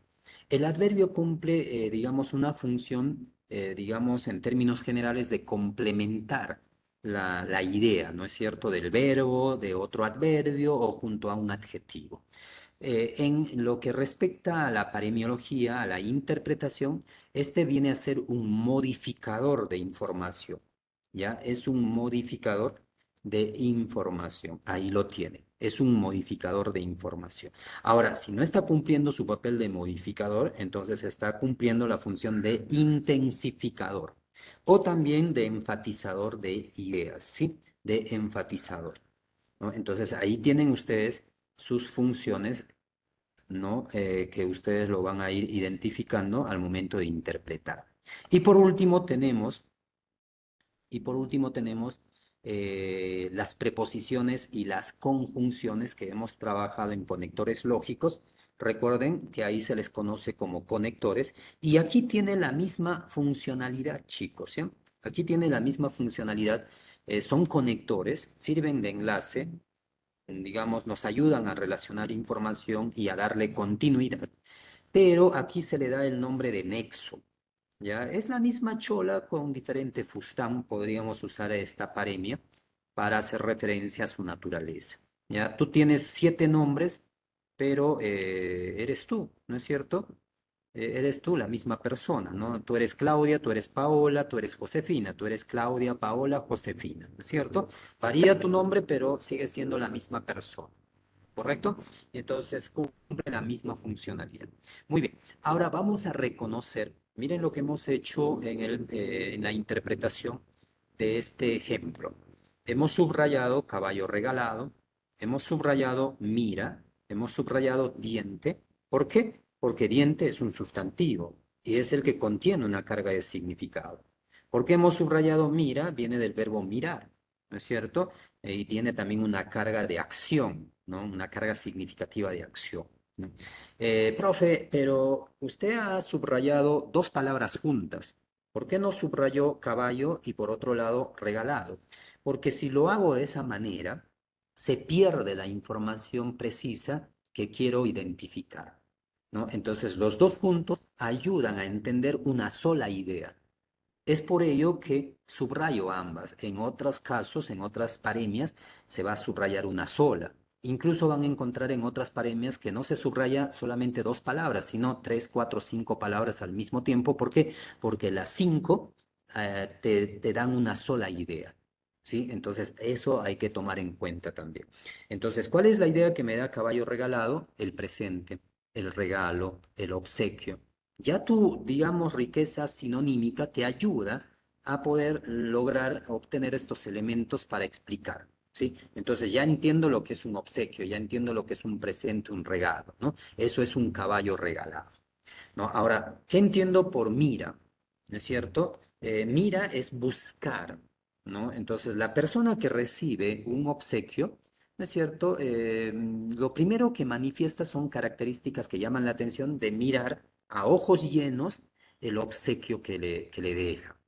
El adverbio cumple, digamos, una función, digamos, en términos generales, de complementar la idea, ¿no es cierto?, del verbo, de otro adverbio o junto a un adjetivo. En lo que respecta a la paremiología, a la interpretación, este viene a ser un modificador de información, ¿ya? Es un modificador de información, ahí lo tiene, es un modificador de información. Ahora, si no está cumpliendo su papel de modificador, entonces está cumpliendo la función de intensificador o también de enfatizador de ideas, ¿sí? De enfatizador, ¿no? Entonces ahí tienen ustedes sus funciones, ¿no? Que ustedes lo van a ir identificando al momento de interpretar. Y por último tenemos las preposiciones y las conjunciones que hemos trabajado en conectores lógicos. Recuerden que ahí se les conoce como conectores y aquí tiene la misma funcionalidad, chicos, ¿sí? Aquí tiene la misma funcionalidad, son conectores, sirven de enlace, digamos, nos ayudan a relacionar información y a darle continuidad, pero aquí se le da el nombre de nexo. ¿Ya? Es la misma chola con diferente fustán, podríamos usar esta paremia para hacer referencia a su naturaleza. ¿Ya? Tú tienes 7 nombres, pero eres tú, ¿no es cierto? Eres tú la misma persona, ¿no? Tú eres Claudia, tú eres Paola, tú eres Josefina, tú eres Claudia, Paola, Josefina, ¿no es cierto? Varía tu nombre, pero sigue siendo la misma persona. ¿Correcto? Entonces cumple la misma funcionalidad. Muy bien, ahora vamos a reconocer, miren lo que hemos hecho en la interpretación de este ejemplo. Hemos subrayado caballo regalado, hemos subrayado mira, hemos subrayado diente. ¿Por qué? Porque diente es un sustantivo y es el que contiene una carga de significado. ¿Por qué hemos subrayado mira? Viene del verbo mirar, ¿no es cierto? Y tiene también una carga de acción, ¿no? Una carga significativa de acción, ¿no? Profe, pero usted ha subrayado 2 palabras juntas. ¿Por qué no subrayó caballo y por otro lado regalado? Porque si lo hago de esa manera, se pierde la información precisa que quiero identificar, ¿no? Entonces, los 2 juntos ayudan a entender una sola idea. Es por ello que subrayo ambas. En otros casos, en otras paremias, se va a subrayar una sola. Incluso van a encontrar en otras paremias que no se subraya solamente 2 palabras, sino 3, 4, 5 palabras al mismo tiempo. ¿Por qué? Porque las 5 te dan una sola idea. ¿Sí? Entonces, eso hay que tomar en cuenta también. Entonces, ¿cuál es la idea que me da caballo regalado? El presente, el regalo, el obsequio. Ya tu, digamos, riqueza sinonímica te ayuda a poder lograr obtener estos elementos para explicar, ¿sí? Entonces ya entiendo lo que es un obsequio, ya entiendo lo que es un presente, un regalo, ¿no? Eso es un caballo regalado, ¿no? Ahora, ¿qué entiendo por mira? ¿No es cierto? Mira es buscar, ¿no? Entonces, la persona que recibe un obsequio, ¿no es cierto? Lo primero que manifiesta son características que llaman la atención de mirar a ojos llenos el obsequio que le deja,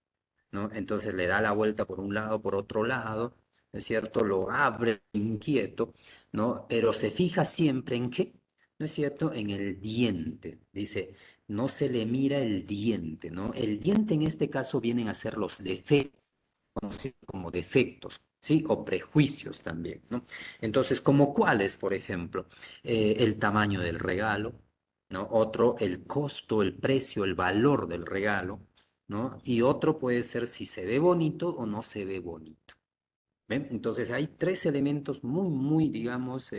¿no? Entonces le da la vuelta por un lado, por otro lado, ¿no es cierto? Lo abre inquieto, ¿no? Pero se fija siempre en qué, ¿no es cierto? En el diente. Dice, no se le mira el diente, ¿no? El diente en este caso vienen a ser los defectos, conocidos como defectos, ¿sí? O prejuicios también, ¿no? Entonces, ¿como cuáles, por ejemplo? El tamaño del regalo, ¿no? Otro, el costo, el precio, el valor del regalo, ¿no? Y otro puede ser si se ve bonito o no se ve bonito. ¿Ven? Entonces hay 3 elementos muy, muy, digamos,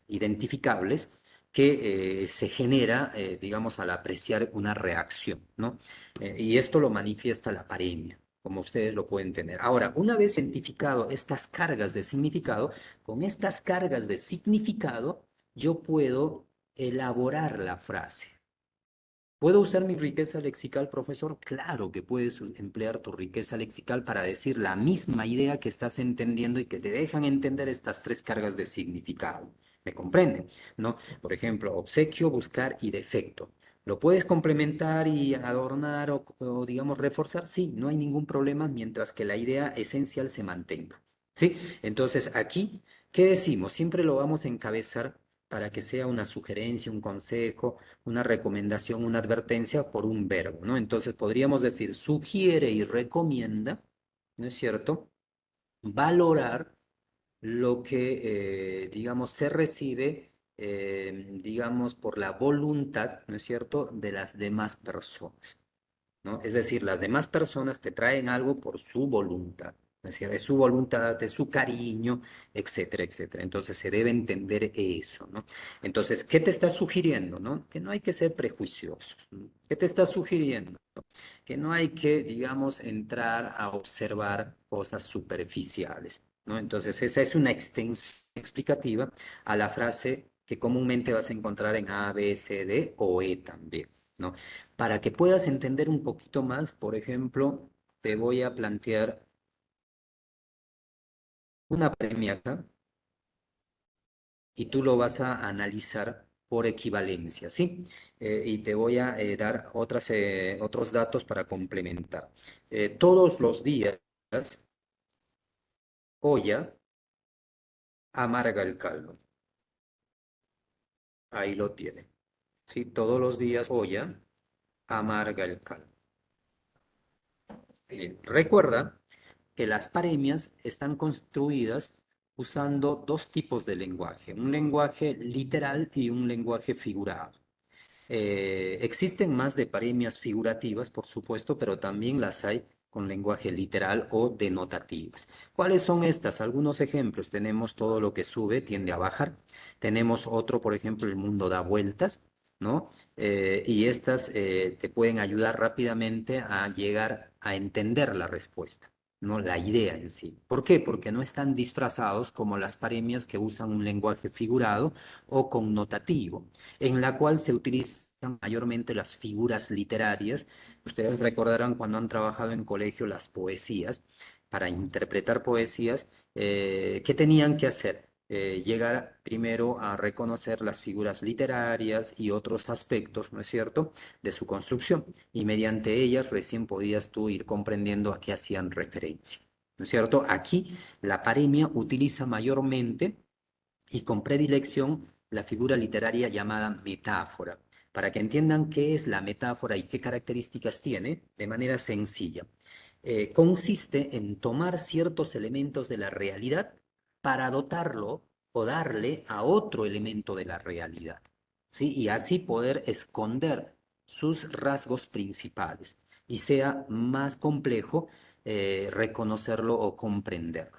identificables que se genera, digamos, al apreciar una reacción, ¿no? Y esto lo manifiesta la paremia, como ustedes lo pueden tener. Ahora, una vez identificado estas cargas de significado, con estas cargas de significado, yo puedo elaborar la frase. ¿Puedo usar mi riqueza lexical, profesor? Claro que puedes emplear tu riqueza lexical para decir la misma idea que estás entendiendo y que te dejan entender estas 3 cargas de significado. ¿Me comprenden? ¿No? Por ejemplo, obsequio, buscar y defecto. ¿Lo puedes complementar y adornar o, digamos, reforzar? Sí, no hay ningún problema mientras que la idea esencial se mantenga. ¿Sí? Entonces, aquí, ¿qué decimos? Siempre lo vamos a encabezar para que sea una sugerencia, un consejo, una recomendación, una advertencia por un verbo, ¿no? Entonces podríamos decir sugiere y recomienda, ¿no es cierto? Valorar lo que, digamos, se recibe, digamos, por la voluntad, ¿no es cierto?, de las demás personas, ¿no? Es decir, las demás personas te traen algo por su voluntad, es decir, de su voluntad, de su cariño, etcétera, etcétera. Entonces se debe entender eso, ¿no? Entonces, ¿qué te está sugiriendo, no? Que no hay que ser prejuiciosos, ¿no? ¿Qué te está sugiriendo? Que no hay que, digamos, entrar a observar cosas superficiales, ¿no? Entonces, esa es una extensión explicativa a la frase que comúnmente vas a encontrar en A, B, C, D o E también, ¿no? Para que puedas entender un poquito más, por ejemplo, te voy a plantear una premia acá y tú lo vas a analizar por equivalencia, ¿sí? Y te voy a dar otros datos para complementar. Todos los días, olla amarga el caldo. Ahí lo tiene. ¿Sí? Todos los días, olla amarga el caldo. Bien, recuerda que las paremias están construidas usando dos tipos de lenguaje, un lenguaje literal y un lenguaje figurado. Existen más de paremias figurativas, por supuesto, pero también las hay con lenguaje literal o denotativas. ¿Cuáles son estas? Algunos ejemplos. Tenemos todo lo que sube tiende a bajar. Tenemos otro, por ejemplo, el mundo da vueltas, ¿no? Y estas te pueden ayudar rápidamente a llegar a entender la respuesta, ¿no? La idea en sí. ¿Por qué? Porque no están disfrazados como las paremias que usan un lenguaje figurado o connotativo en la cual se utilizan mayormente las figuras literarias. Ustedes recordarán cuando han trabajado en colegio las poesías, para interpretar poesías, ¿qué tenían que hacer? Llegar primero a reconocer las figuras literarias y otros aspectos, ¿no es cierto?, de su construcción. Y mediante ellas recién podías tú ir comprendiendo a qué hacían referencia. ¿No es cierto? Aquí la paremia utiliza mayormente y con predilección la figura literaria llamada metáfora, para que entiendan qué es la metáfora y qué características tiene de manera sencilla. Consiste en tomar ciertos elementos de la realidad para dotarlo o darle a otro elemento de la realidad, ¿sí? Y así poder esconder sus rasgos principales y sea más complejo reconocerlo o comprenderlo,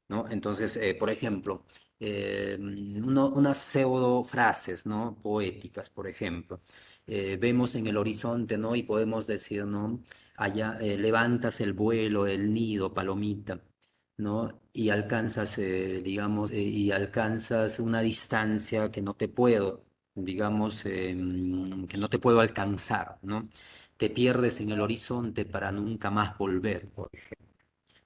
¿no? Entonces, por ejemplo, unas pseudo frases, ¿no? Poéticas, por ejemplo. Vemos en el horizonte, ¿no? Y podemos decir, ¿no? Allá levantas el vuelo, el nido, palomita, ¿no? Y alcanzas, digamos, y alcanzas una distancia que no te puedo, digamos, que no te puedo alcanzar, ¿no? Te pierdes en el horizonte para nunca más volver, por ejemplo,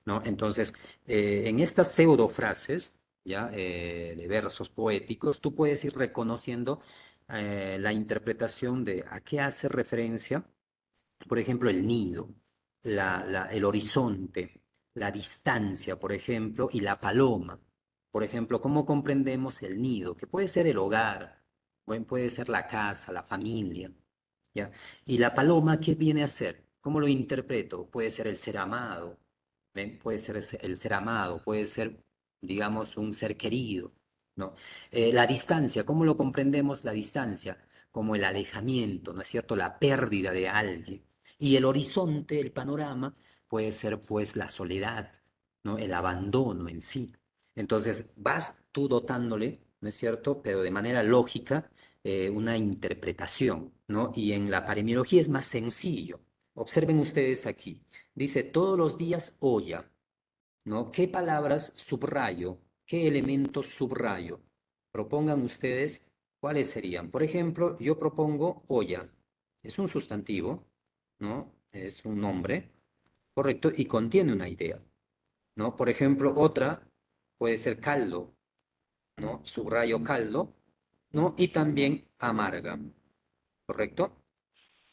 ¿no? Entonces, en estas pseudofrases, ¿ya? De versos poéticos, tú puedes ir reconociendo la interpretación de a qué hace referencia, por ejemplo, el nido, el horizonte, la distancia, por ejemplo, y la paloma. Por ejemplo, ¿cómo comprendemos el nido? Que puede ser el hogar, puede ser la casa, la familia, ¿ya? Y la paloma, ¿qué viene a ser? ¿Cómo lo interpreto? Puede ser el ser amado, ¿ven? Puede ser el ser amado, puede ser, digamos, un ser querido, ¿no? La distancia, ¿cómo lo comprendemos la distancia? Como el alejamiento, ¿no es cierto? La pérdida de alguien. Y el horizonte, el panorama, puede ser pues la soledad, ¿no? El abandono en sí. Entonces vas tú dotándole, ¿no es cierto? Pero de manera lógica, una interpretación, ¿no? Y en la paremiología es más sencillo. Observen ustedes aquí. Dice, todos los días olla, ¿no? ¿Qué palabras subrayo? ¿Qué elementos subrayo? Propongan ustedes cuáles serían. Por ejemplo, yo propongo olla. Es un sustantivo, ¿no? Es un nombre, correcto, y contiene una idea, ¿no? Por ejemplo, otra puede ser caldo, ¿no? Subrayo caldo, ¿no? Y también amarga, ¿correcto?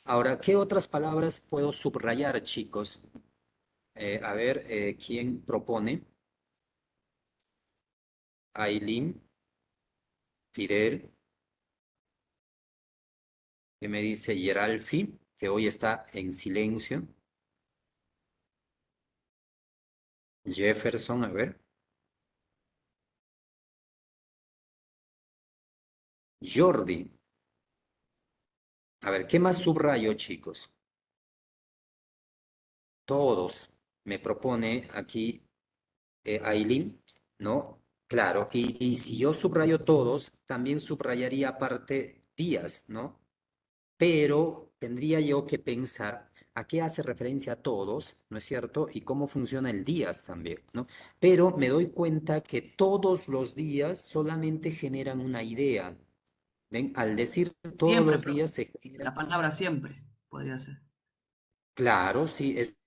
Ahora, ¿qué otras palabras puedo subrayar, chicos? A ver, ¿quién propone? Aileen, Fidel, que me dice Geralfi, que hoy está en silencio. Jefferson, a ver. Jordi. A ver, ¿qué más subrayo, chicos? Todos. Me propone aquí Aileen, ¿no? Claro, y si yo subrayo todos, también subrayaría aparte días, ¿no? Pero tendría yo que pensar a qué hace referencia a todos, ¿no es cierto? Y cómo funciona el días también, ¿no? Pero me doy cuenta que todos los días solamente generan una idea. ¿Ven? Al decir todos Siempre, los profe. días se genera, La palabra siempre podría ser. claro, sí, es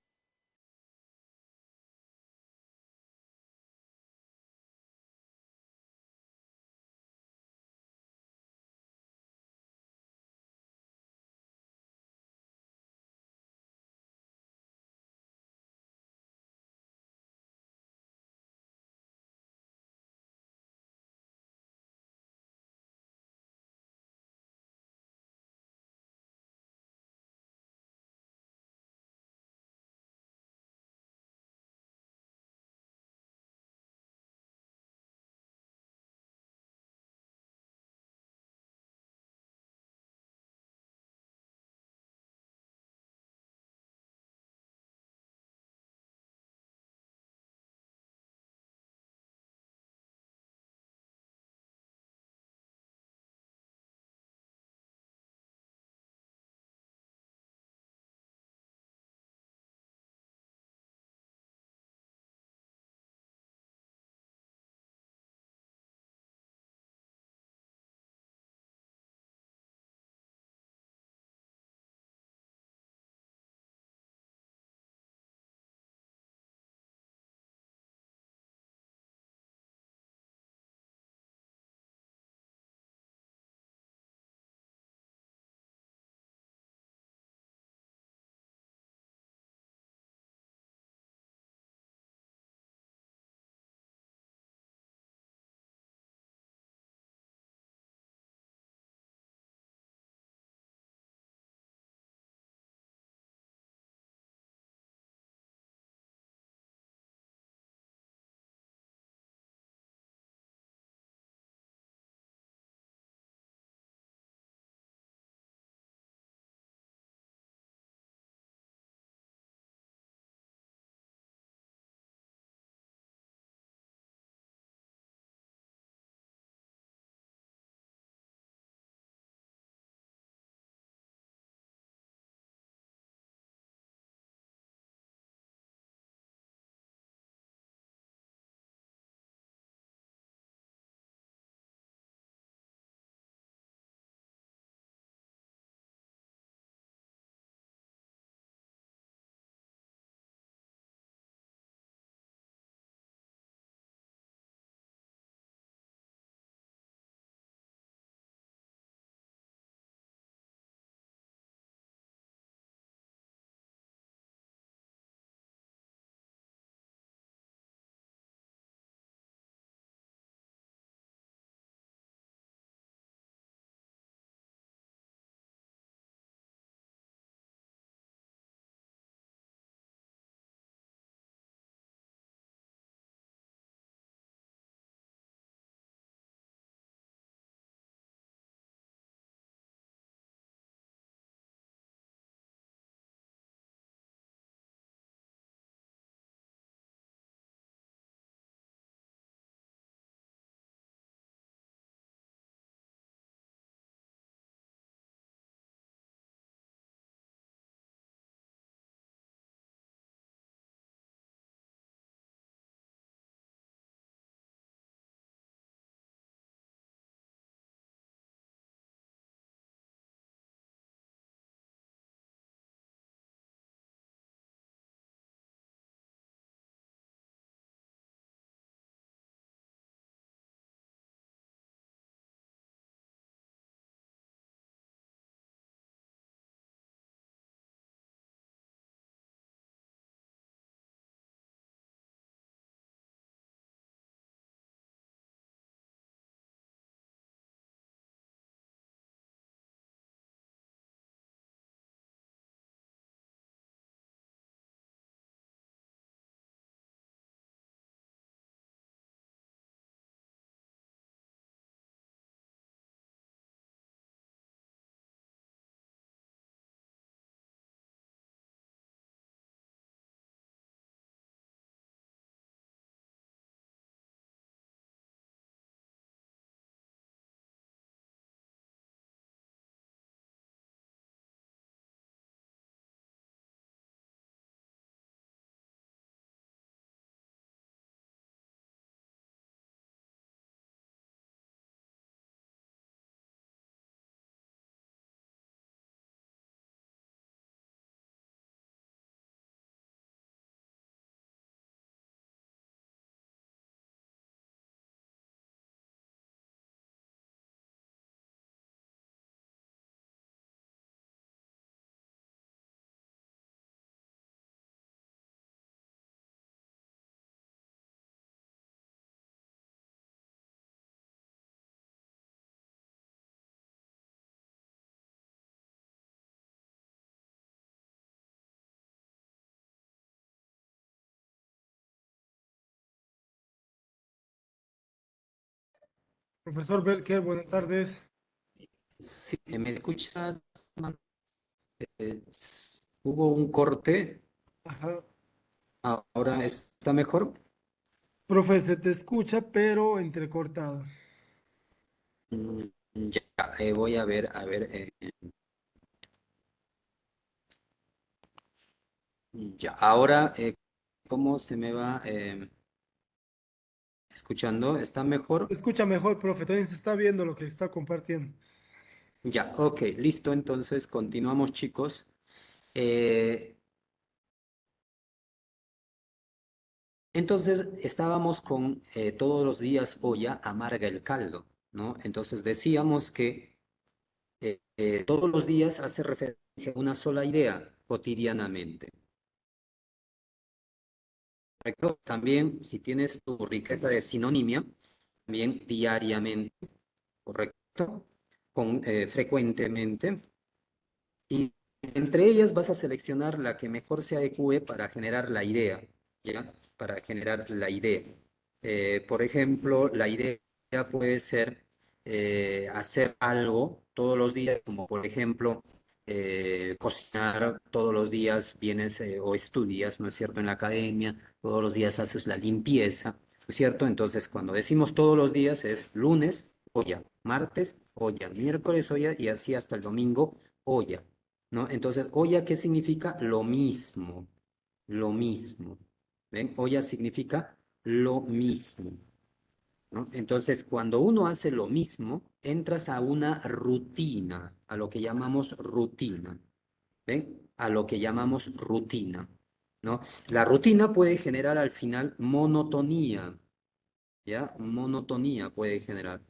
Profesor Belker, buenas tardes. Sí, ¿me escuchas? Hubo un corte, Ajá. ahora está mejor. Profe, se te escucha, pero entrecortado. Mm, Ya, voy a ver, ya, ahora, ¿cómo se me va escuchando? ¿Está Se mejor? escucha mejor, profe. También se está viendo lo que está compartiendo. Ya, ok, listo, entonces continuamos, chicos. Eh, entonces, estábamos con todos los días olla amarga el caldo, ¿no? Entonces decíamos que todos los días hace referencia a una sola idea cotidianamente. ¿Correcto? También, si tienes tu riqueza de sinonimia, también diariamente, ¿correcto? Frecuentemente. Y entre ellas vas a seleccionar la que mejor se adecue para generar la idea, ¿ya? Para generar la idea. Por ejemplo, la idea puede ser hacer algo todos los días, como por ejemplo cocinar todos los días, vienes o estudias, ¿no es cierto?, en la academia, todos los días haces la limpieza, ¿no es cierto? Entonces, cuando decimos todos los días es lunes, olla, martes, olla, miércoles, olla y así hasta el domingo, olla, ¿no? Entonces, olla, ¿qué significa? Lo mismo, lo mismo. ¿Ven? Olla significa lo mismo, ¿no? Entonces, cuando uno hace lo mismo, entras a una rutina, a lo que llamamos rutina, ¿ven? A lo que llamamos rutina, ¿no? La rutina puede generar al final monotonía, ¿ya? Monotonía puede generar.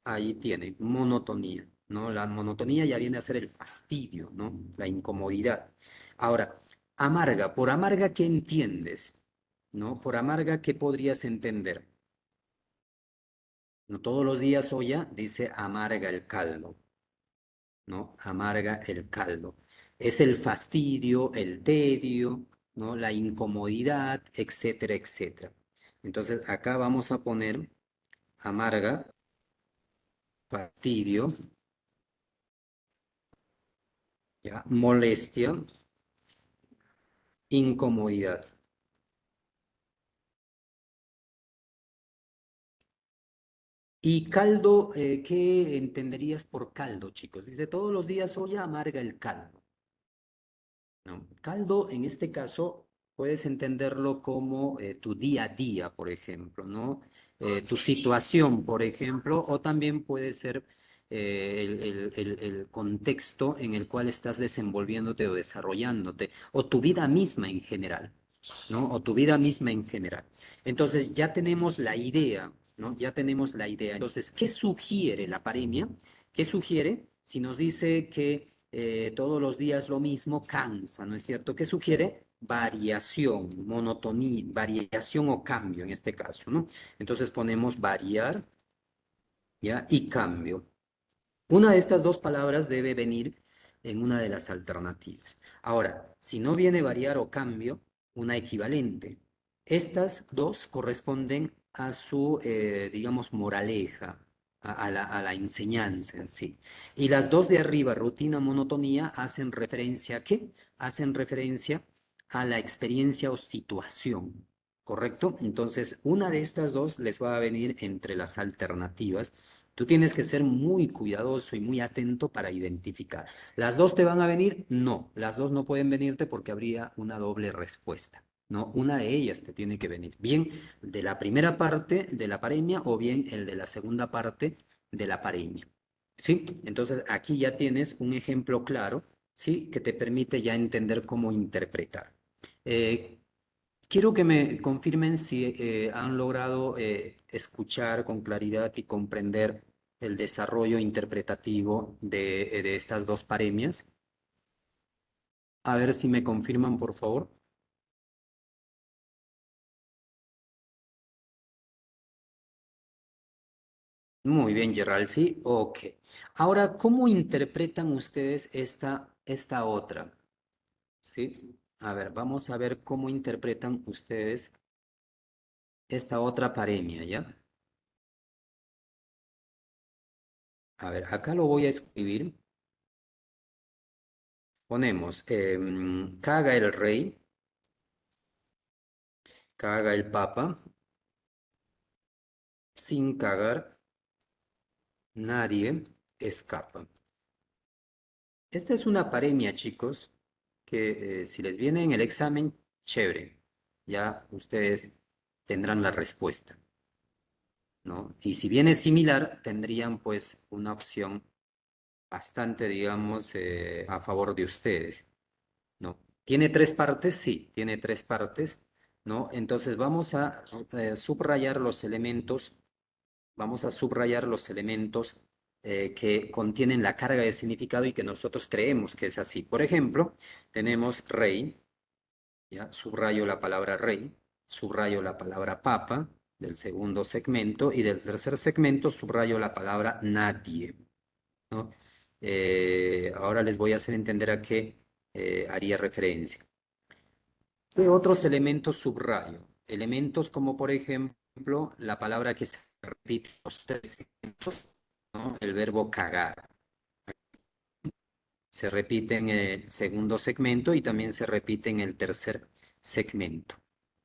Ahí tiene, monotonía, ¿no? La monotonía ya viene a ser el fastidio, ¿no? La incomodidad. Ahora, amarga, por amarga, ¿qué entiendes? ¿No? Por amarga, ¿qué podrías entender? No todos los días olla dice amarga el caldo, ¿no? Amarga el caldo. Es el fastidio, el tedio, ¿no? La incomodidad, etcétera, etcétera. Entonces, acá vamos a poner amarga, fastidio, ¿ya? Molestia, incomodidad. Y caldo, ¿qué entenderías por caldo, chicos? Dice, todos los días olla amarga el caldo, ¿no? Caldo, en este caso, puedes entenderlo como tu día a día, por ejemplo, ¿no? Tu situación, por ejemplo, o también puede ser el contexto en el cual estás desenvolviéndote o desarrollándote, o tu vida misma en general, ¿no? O tu vida misma en general. Entonces, ya tenemos la idea, ¿no? Ya tenemos la idea. Entonces, ¿qué sugiere la paremia? ¿Qué sugiere? Si nos dice que todos los días lo mismo, cansa, ¿no es cierto? ¿Qué sugiere? Variación, monotonía, variación o cambio en este caso, ¿no? Entonces ponemos variar, ¿ya? Y cambio. Una de estas dos palabras debe venir en una de las alternativas. Ahora, si no viene variar o cambio, una equivalente. Estas dos corresponden a su, digamos, moraleja, a la enseñanza en sí. Y las dos de arriba, rutina, monotonía, hacen referencia ¿a qué? Hacen referencia a la experiencia o situación, ¿correcto? Entonces, una de estas dos les va a venir entre las alternativas. Tú tienes que ser muy cuidadoso y muy atento para identificar. ¿Las dos te van a venir? No, las dos no pueden venirte porque habría una doble respuesta, ¿no? Una de ellas te tiene que venir, bien de la primera parte de la paremia o bien el de la segunda parte de la paremia, ¿sí? Entonces aquí ya tienes un ejemplo claro, ¿sí? Que te permite ya entender cómo interpretar. Eh, Quiero que me confirmen si han logrado escuchar con claridad y comprender el desarrollo interpretativo de estas dos paremias. A ver si me confirman, por favor. Muy bien, Geralfi. Ok. Ahora, ¿cómo interpretan ustedes esta otra? ¿Sí? A ver, vamos a ver cómo interpretan ustedes esta otra paremia, ¿ya? A ver, acá lo voy a escribir. Ponemos, caga el rey, caga el papa, sin cagar, nadie escapa. Esta es una paremia, chicos, que si les viene en el examen, chévere. Ya ustedes tendrán la respuesta, ¿no? Y si viene similar, tendrían pues una opción bastante, digamos, a favor de ustedes, ¿no? ¿Tiene tres partes? Sí, tiene tres partes, ¿no? Entonces vamos a subrayar los elementos, vamos a subrayar los elementos que contienen la carga de significado y que nosotros creemos que es así. Por ejemplo, tenemos rey, ¿ya? Subrayo la palabra rey, subrayo la palabra papa del segundo segmento y del tercer segmento subrayo la palabra nadie, ¿no? Ahora les voy a hacer entender a qué haría referencia. ¿Qué otros elementos subrayo? Elementos como, por ejemplo, la palabra que se repite en los tres segmentos, ¿no? El verbo cagar. Se repite en el segundo segmento y también se repite en el tercer segmento.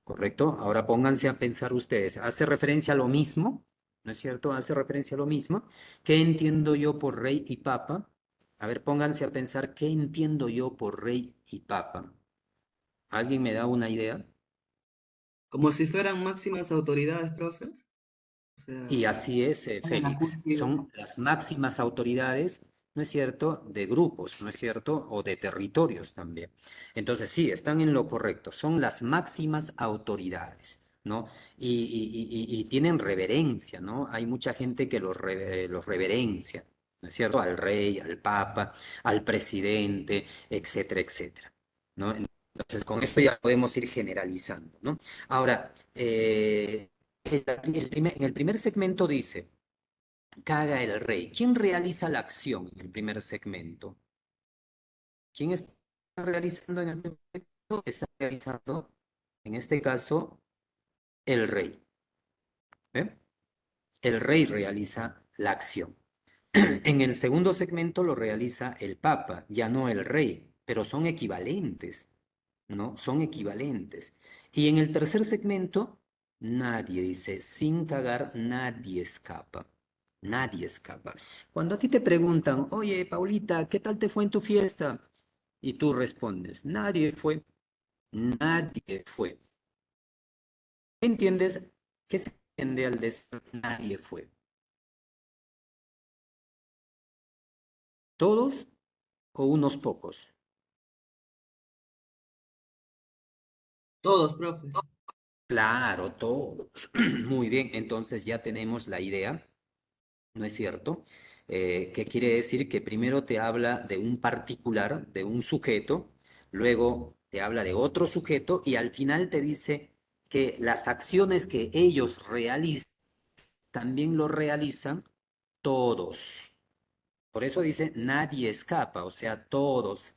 ¿Correcto? Ahora pónganse a pensar ustedes. ¿Hace referencia a lo mismo? ¿No es cierto? ¿Hace referencia a lo mismo? ¿Qué entiendo yo por rey y papa? A ver, pónganse a pensar qué entiendo yo por rey y papa. ¿Alguien me da una idea? Como si fueran máximas autoridades, profe. O Y sea, así es, están en la Félix. cúspide. Son las máximas autoridades, ¿no es cierto?, de grupos, ¿no es cierto?, o de territorios también. Entonces, sí, están en lo correcto. Son las máximas autoridades, ¿no? Y tienen reverencia, ¿no? Hay mucha gente que los reverencia, ¿no es cierto?, al rey, al papa, al presidente, etcétera, etcétera, ¿no? Entonces, con esto ya podemos ir generalizando, ¿no? Ahora, en el primer segmento dice, caga el rey. ¿Quién realiza la acción en el primer segmento? ¿Quién está realizando en el primer segmento? Está realizando, en este caso, el rey. ¿Eh? El rey realiza la acción. En el segundo segmento lo realiza el papa, ya no el rey, pero son equivalentes, ¿no? Son equivalentes. Y en el tercer segmento, nadie dice, sin cagar, nadie escapa. Nadie escapa. Cuando a ti te preguntan, oye, Paulita, ¿qué tal te fue en tu fiesta? Y tú respondes, nadie fue, nadie fue. ¿Qué entiendes? ¿Qué se entiende al decir nadie fue? ¿Todos o unos pocos? Todos, profe. Claro, todos. Muy bien, entonces ya tenemos la idea, ¿no es cierto? ¿Qué quiere decir? Que primero te habla de un particular, de un sujeto, luego te habla de otro sujeto y al final te dice que las acciones que ellos realizan también lo realizan todos. Por eso dice nadie escapa, o sea, todos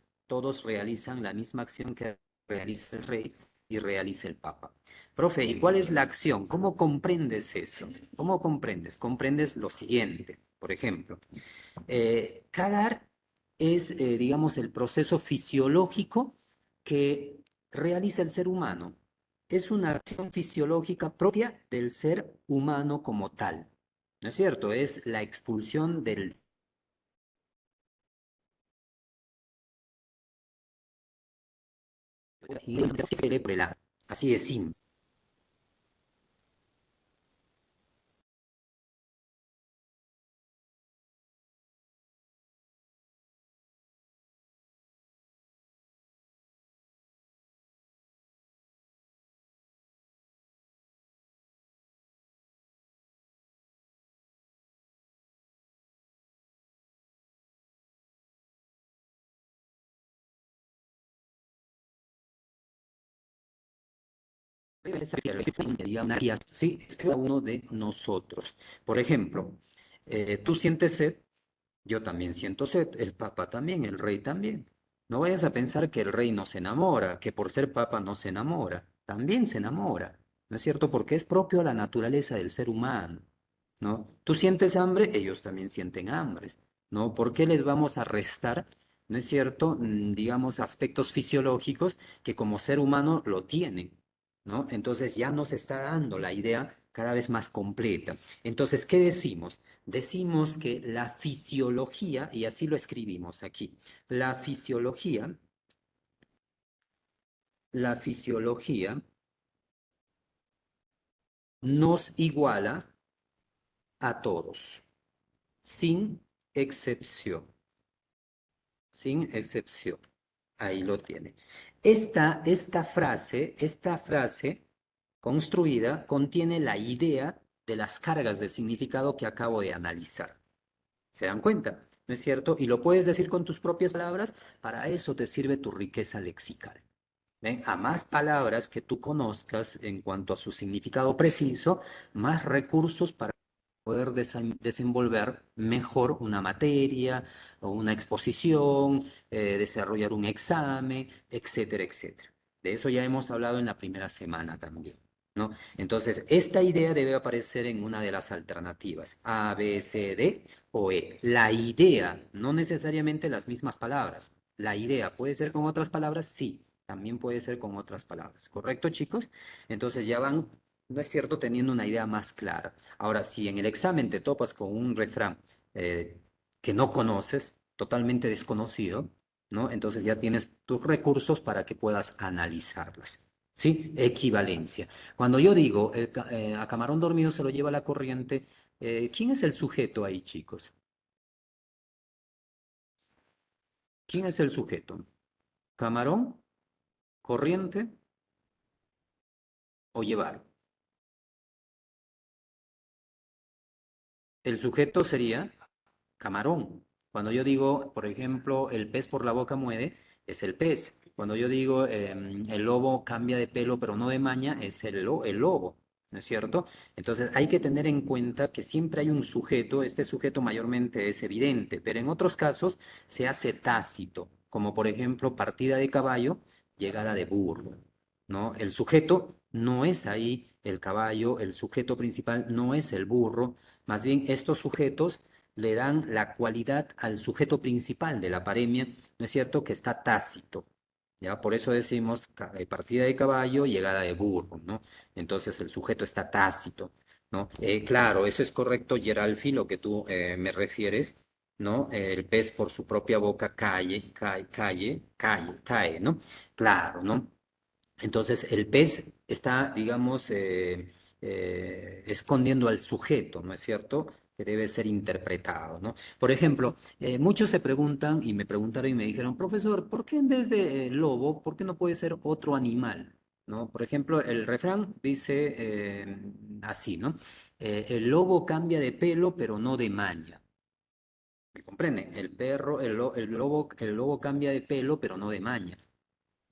realizan la misma acción que realiza el rey y realiza el papa. Profe, ¿y cuál es la acción? ¿Cómo comprendes eso? ¿Cómo comprendes? Comprendes lo siguiente, por ejemplo, cagar es, digamos, el proceso fisiológico que realiza el ser humano. Es una acción fisiológica propia del ser humano como tal. ¿No es cierto? Es la expulsión del cerebro, así de simple. Sí, es cada uno de nosotros. Por ejemplo, tú sientes sed, yo también siento sed, el papa también, el rey también. No vayas a pensar que el rey no se enamora, que por ser papa no se enamora. También se enamora, ¿no es cierto? Porque es propio a la naturaleza del ser humano. ¿no? Tú sientes hambre, ellos también sienten hambre, ¿no? ¿Por qué les vamos a restar, no es cierto, digamos, aspectos fisiológicos que como ser humano lo tienen, ¿no? Entonces ya nos está dando la idea cada vez más completa. Entonces, ¿qué decimos? Decimos que la fisiología, y así lo escribimos aquí, la fisiología nos iguala a todos, sin excepción, sin excepción. Ahí lo tiene. Esta frase construida contiene la idea de las cargas de significado que acabo de analizar. ¿Se dan cuenta? ¿No es cierto? Y lo puedes decir con tus propias palabras, para eso te sirve tu riqueza lexical. ¿Ven? A más palabras que tú conozcas en cuanto a su significado preciso, más recursos para poder desenvolver mejor una materia o una exposición, desarrollar un examen, etcétera, etcétera. De eso ya hemos hablado en la primera semana también, ¿no? Entonces, esta idea debe aparecer en una de las alternativas, A, B, C, D o E. La idea, no necesariamente las mismas palabras. La idea puede ser con otras palabras, sí, también puede ser con otras palabras. ¿Correcto, chicos? Entonces ya van, no es cierto, teniendo una idea más clara. Ahora, si en el examen te topas con un refrán que no conoces, totalmente desconocido, ¿no? Entonces ya tienes tus recursos para que puedas analizarlas. ¿Sí? Equivalencia. Cuando yo digo a camarón dormido se lo lleva la corriente, ¿quién es el sujeto ahí, chicos? ¿Quién es el sujeto? ¿Camarón, corriente o llevar? El sujeto sería camarón. Cuando yo digo, por ejemplo, el pez por la boca muere, es el pez. Cuando yo digo el lobo cambia de pelo pero no de maña, es el lobo, ¿no es cierto? Entonces hay que tener en cuenta que siempre hay un sujeto, este sujeto mayormente es evidente, pero en otros casos se hace tácito, como por ejemplo partida de caballo, llegada de burro, ¿no? El sujeto no es ahí el caballo, el sujeto principal no es el burro, más bien estos sujetos le dan la cualidad al sujeto principal de la paremia, ¿no es cierto? Que está tácito, ¿ya? Por eso decimos partida de caballo, llegada de burro, ¿no? Entonces el sujeto está tácito, ¿no? Claro, eso es correcto, Geralfi, lo que tú me refieres, ¿no? El pez por su propia boca cae, ¿no? Claro, ¿no? Entonces, el pez está, digamos, escondiendo al sujeto, ¿no es cierto? Que debe ser interpretado, ¿no? Por ejemplo, muchos se preguntan y me preguntaron y me dijeron, profesor, ¿por qué en vez de lobo, por qué no puede ser otro animal? ¿No? Por ejemplo, el refrán dice así, ¿no? El lobo cambia de pelo, pero no de maña. ¿Me comprende? El perro, el lobo cambia de pelo, pero no de maña.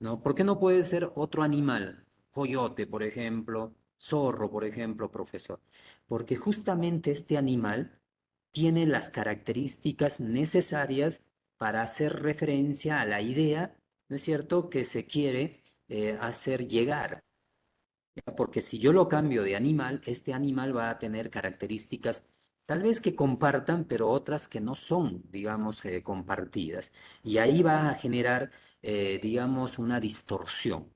¿No? ¿Por qué no puede ser otro animal? Coyote, por ejemplo, zorro, por ejemplo, profesor. Porque justamente este animal tiene las características necesarias para hacer referencia a la idea, ¿no es cierto?, que se quiere hacer llegar. ¿Ya? Porque si yo lo cambio de animal, este animal va a tener características tal vez que compartan, pero otras que no son, digamos, compartidas. Y ahí va a generar, digamos, una distorsión,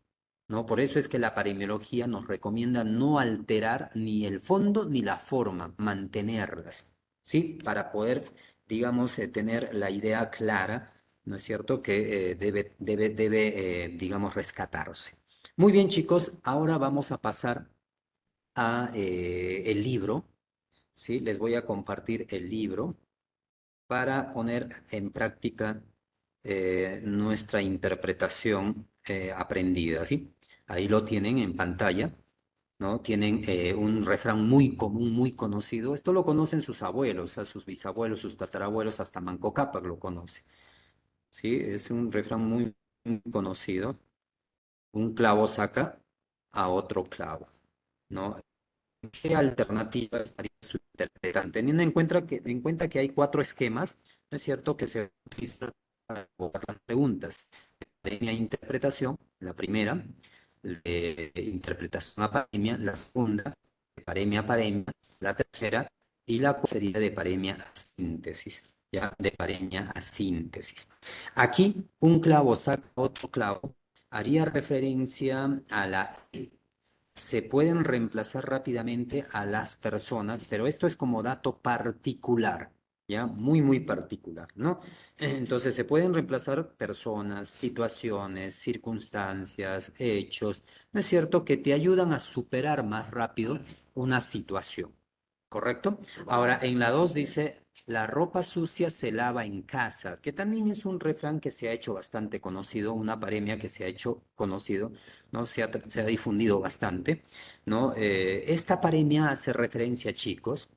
¿no? Por eso es que la paremiología nos recomienda no alterar ni el fondo ni la forma, mantenerlas, ¿sí? Para poder, digamos, tener la idea clara, ¿no es cierto?, que debe, digamos, rescatarse. Muy bien, chicos, ahora vamos a pasar a el libro, ¿sí? Les voy a compartir el libro para poner en práctica nuestra interpretación aprendida, ¿sí? Ahí lo tienen en pantalla, ¿no? Tienen un refrán muy común, muy conocido. Esto lo conocen sus abuelos, a sus bisabuelos, sus tatarabuelos, hasta Manco Cápac lo conoce, ¿sí? Es un refrán muy conocido. Un clavo saca a otro clavo, ¿no? ¿Qué alternativa estaría interpretando? Teniendo en cuenta que hay cuatro esquemas, ¿no es cierto?, que se utilizan para abordar las preguntas. Paremia e interpretación, la primera, de interpretación a paremia, la segunda, de paremia a paremia, la tercera, y la cuarta sería de paremia a síntesis, ¿ya? De paremia a síntesis. Aquí un clavo saca otro clavo, haría referencia a la se pueden reemplazar rápidamente a las personas, pero esto es como dato particular, ¿ya? Muy, muy particular, ¿no? Entonces se pueden reemplazar personas, situaciones, circunstancias, hechos, ¿no es cierto? Que te ayudan a superar más rápido una situación, ¿correcto? Ahora, en la 2 dice, la ropa sucia se lava en casa, que también es un refrán que se ha hecho bastante conocido, una paremia que se ha hecho conocido, ¿no? Se ha difundido bastante, ¿no? Esta paremia hace referencia, chicos,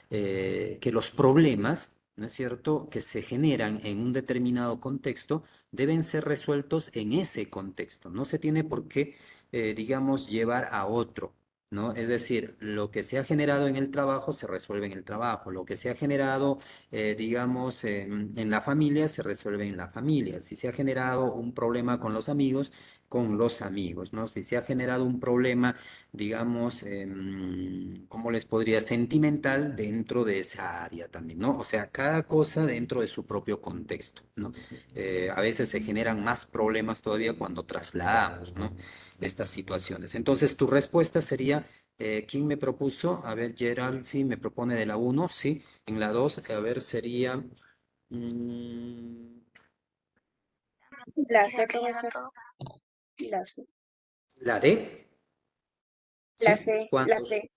que los problemas, ¿no es cierto?, que se generan en un determinado contexto deben ser resueltos en ese contexto. No se tiene por qué, digamos, llevar a otro. ¿No? Es decir, lo que se ha generado en el trabajo se resuelve en el trabajo, lo que se ha generado, digamos, en la familia se resuelve en la familia. Si se ha generado un problema con los amigos, ¿no? Si se ha generado un problema, digamos, ¿cómo les podría? Sentimental dentro de esa área también, ¿no? O sea, cada cosa dentro de su propio contexto, ¿no? A veces se generan más problemas todavía cuando trasladamos, ¿no? Estas situaciones. Entonces, tu respuesta sería, ¿quién me propuso? A ver, Geralfi me propone de la uno, sí. En la 2 a ver, sería... mm, La C, profesor. La C. la D, La ¿sí? C. La Cuando C.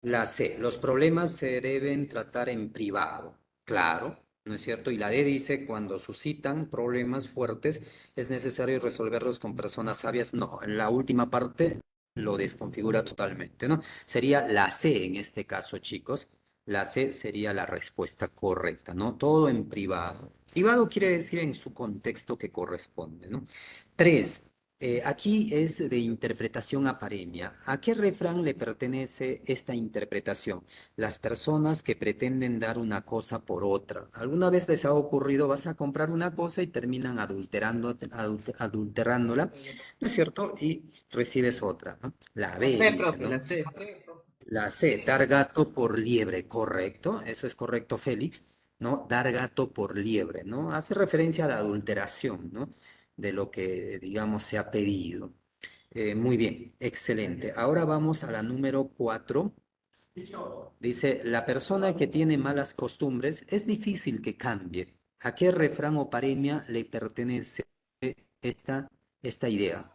la C, los problemas se deben tratar en privado, claro, ¿no es cierto? Y la D dice, cuando suscitan problemas fuertes, es necesario resolverlos con personas sabias. No, en la última parte lo desconfigura totalmente, ¿no? Sería la C en este caso, chicos. La C sería la respuesta correcta, ¿no? Todo en privado. Privado quiere decir en su contexto que corresponde, ¿no? 3. Aquí es de interpretación aparemia. ¿A qué refrán le pertenece esta interpretación? Las personas que pretenden dar una cosa por otra. ¿Alguna vez les ha ocurrido, vas a comprar una cosa y terminan adulterándola, ¿no es cierto? Y recibes otra, ¿no? La La B C, dice, profe, ¿no? la C. La C, dar gato por liebre, correcto. Eso es correcto, Félix, ¿no? Dar gato por liebre, ¿no? Hace referencia a la adulteración, ¿no? De lo que, digamos, se ha pedido. Muy bien, excelente. Ahora vamos a la número 4. Dice, la persona que tiene malas costumbres es difícil que cambie. ¿A qué refrán o paremia le pertenece esta, esta idea?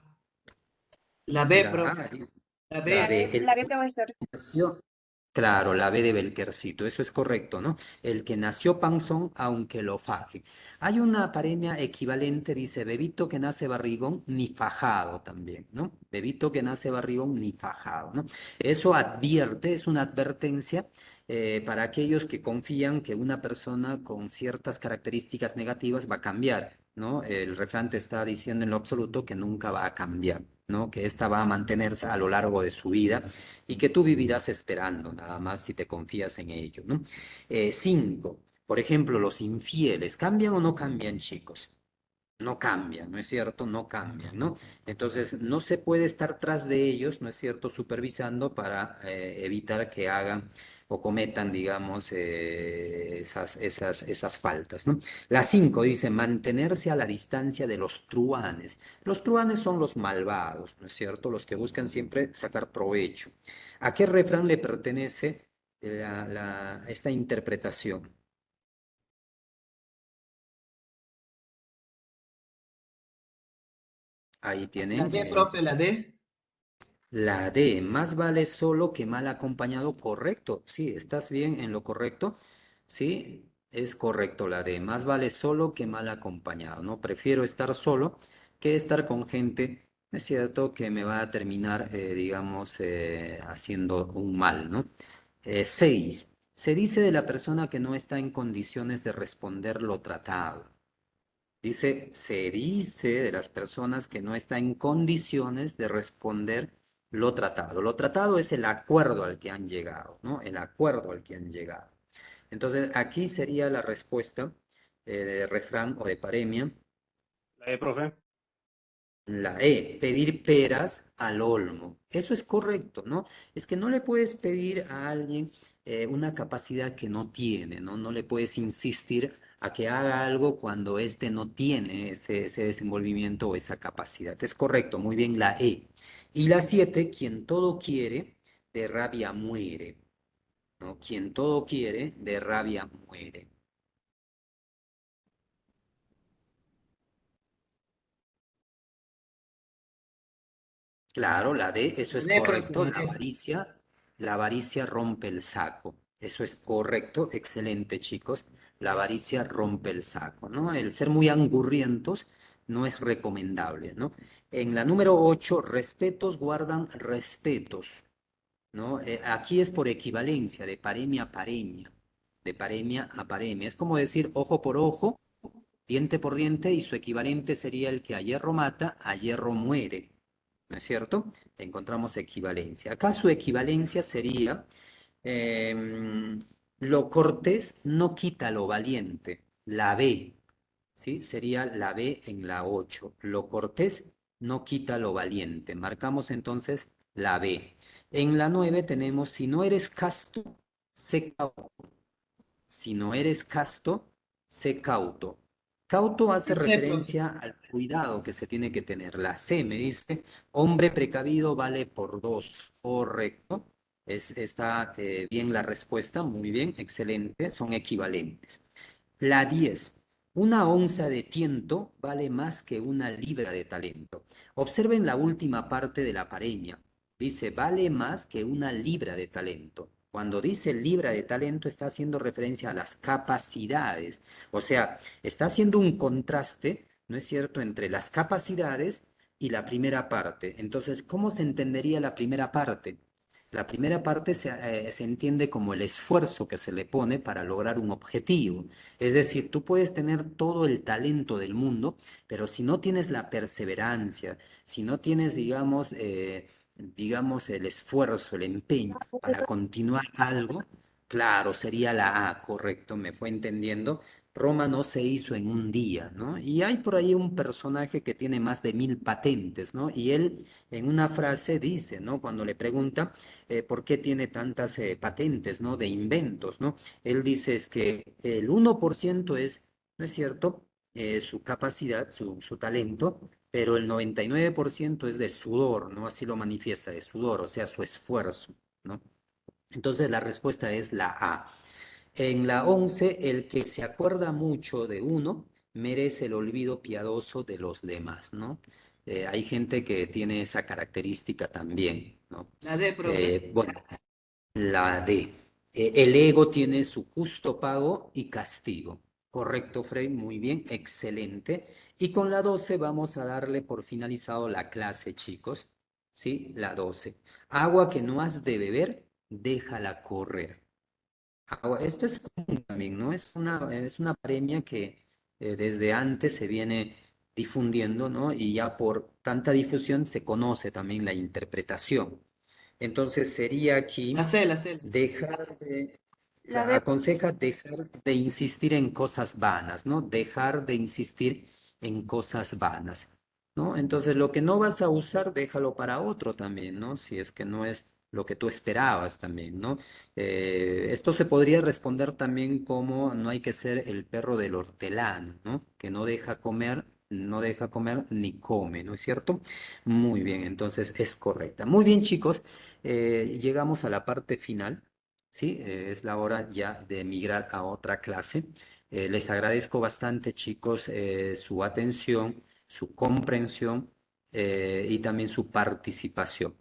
La B, La A, profe. dice, La la La B. B, B. La B, profesor. nació, claro, la B de Belquercito, eso es correcto, ¿no? El que nació panzón, aunque lo faje. Hay una paremia equivalente, dice, bebito que nace barrigón, ni fajado también, ¿no? Bebito que nace barrigón, ni fajado, ¿no? Eso advierte, es una advertencia para aquellos que confían que una persona con ciertas características negativas va a cambiar, ¿no? El refrán te está diciendo en lo absoluto que nunca va a cambiar, ¿no? Que ésta va a mantenerse a lo largo de su vida y que tú vivirás esperando nada más si te confías en ello, ¿no? 5. Por ejemplo, los infieles, ¿cambian o no cambian, chicos? No cambian, ¿no es cierto? No cambian, ¿no? Entonces, no se puede estar tras de ellos, ¿no es cierto? Supervisando para evitar que hagan o cometan, digamos, esas faltas, ¿no? La 5 dice, mantenerse a la distancia de los truanes. Los truanes son los malvados, ¿no es cierto? Los que buscan siempre sacar provecho. ¿A qué refrán le pertenece esta interpretación? Ahí La tienen. D, profe, la D. La D, más vale solo que mal acompañado, correcto. Sí, estás bien en lo correcto. Sí, es correcto la D, más vale solo que mal acompañado, ¿no? Prefiero estar solo que estar con gente, es cierto, que me va a terminar, digamos, haciendo un mal, ¿no? 6. Se dice de la persona que no está en condiciones de responder lo tratado. Dice, se dice de las personas que no está en condiciones de responder lo tratado. Lo tratado es el acuerdo al que han llegado, ¿no? El acuerdo al que han llegado. Entonces, aquí sería la respuesta de refrán o de paremia. La E, profe. La E, pedir peras al olmo. Eso es correcto, ¿no? Es que no le puedes pedir a alguien una capacidad que no tiene, ¿no? No le puedes insistir a que haga algo cuando éste no tiene ese desenvolvimiento o esa capacidad. Es correcto, muy bien la E. Y la 7, quien todo quiere, de rabia muere, ¿no? Quien todo quiere, de rabia muere. Claro, la D, eso La es D, profe, correcto. la D. La avaricia rompe el saco. Eso es correcto. Excelente, chicos. La avaricia rompe el saco, ¿no? El ser muy angurrientos no es recomendable, ¿no? En la número 8, respetos guardan respetos, ¿no? Aquí es por equivalencia, de paremia a paremia, de paremia a paremia. Es como decir ojo por ojo, diente por diente, y su equivalente sería el que a hierro mata, a hierro muere. ¿No es cierto? Encontramos equivalencia. Acá su equivalencia sería, lo cortés no quita lo valiente, la B, ¿sí? Sería la B en la 8. Lo cortés no quita lo valiente. Marcamos entonces la B. En la 9 tenemos, si no eres casto, sé cauto. Si no eres casto, sé cauto. Cauto hace La C, profe. referencia al cuidado que se tiene que tener. La C me dice, hombre precavido vale por dos. Correcto. Está bien la respuesta, muy bien, excelente, son equivalentes. La 10. Una onza de tiento vale más que una libra de talento. Observen la última parte de la pareña. Dice, vale más que una libra de talento. Cuando dice libra de talento está haciendo referencia a las capacidades. O sea, está haciendo un contraste, ¿no es cierto?, entre las capacidades y la primera parte. Entonces, ¿cómo se entendería la primera parte? La primera parte se entiende como el esfuerzo que se le pone para lograr un objetivo. Es decir, tú puedes tener todo el talento del mundo, pero si no tienes la perseverancia, si no tienes, digamos, el esfuerzo, el empeño para continuar algo, claro, sería la A, correcto, me fue entendiendo. Roma no se hizo en un día, ¿no? Y hay por ahí un personaje que tiene más de 1000 patentes, ¿no? Y él en una frase dice, ¿no? Cuando le pregunta por qué tiene tantas patentes, ¿no? De inventos, ¿no? Él dice es que el 1% es, ¿no es cierto? Su capacidad, su talento, pero el 99% es de sudor, ¿no? Así lo manifiesta, de sudor, o sea, su esfuerzo, ¿no? Entonces la respuesta es la A. En la 11, el que se acuerda mucho de uno merece el olvido piadoso de los demás, ¿no? Hay gente que tiene esa característica también, ¿no? La D, profe. Bueno, la D. El ego tiene su justo pago y castigo. Correcto, Frey, muy bien, excelente. Y con la 12 vamos a darle por finalizado la clase, chicos. ¿Sí? La 12. Agua que no has de beber, déjala correr. Esto es común también, ¿no? Es una premia que desde antes se viene difundiendo, ¿no? Y ya por tanta difusión se conoce también la interpretación. Entonces sería La aquí C, la C. dejar de, La D, aconseja dejar de insistir en cosas vanas, ¿no? Dejar de insistir en cosas vanas, ¿no? Entonces lo que no vas a usar, déjalo para otro también, ¿no? Si es que no es lo que tú esperabas también, ¿no? Esto se podría responder también como no hay que ser el perro del hortelano, ¿no? Que no deja comer, no deja comer ni come, ¿no es cierto? Muy bien, entonces es correcta. Muy bien, chicos, llegamos a la parte final, ¿sí? Es la hora ya de migrar a otra clase. Les agradezco bastante, chicos, su atención, su comprensión y también su participación.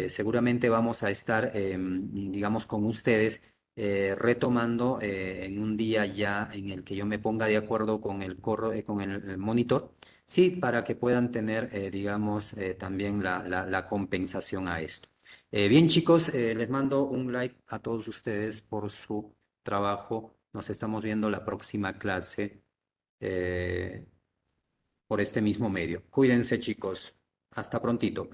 Seguramente vamos a estar, digamos, con ustedes retomando en un día ya en el que yo me ponga de acuerdo con con el monitor, sí, para que puedan tener, digamos, también la compensación a esto. Bien, chicos, les mando un like a todos ustedes por su trabajo. Nos estamos viendo la próxima clase por este mismo medio. Cuídense, chicos. Hasta prontito.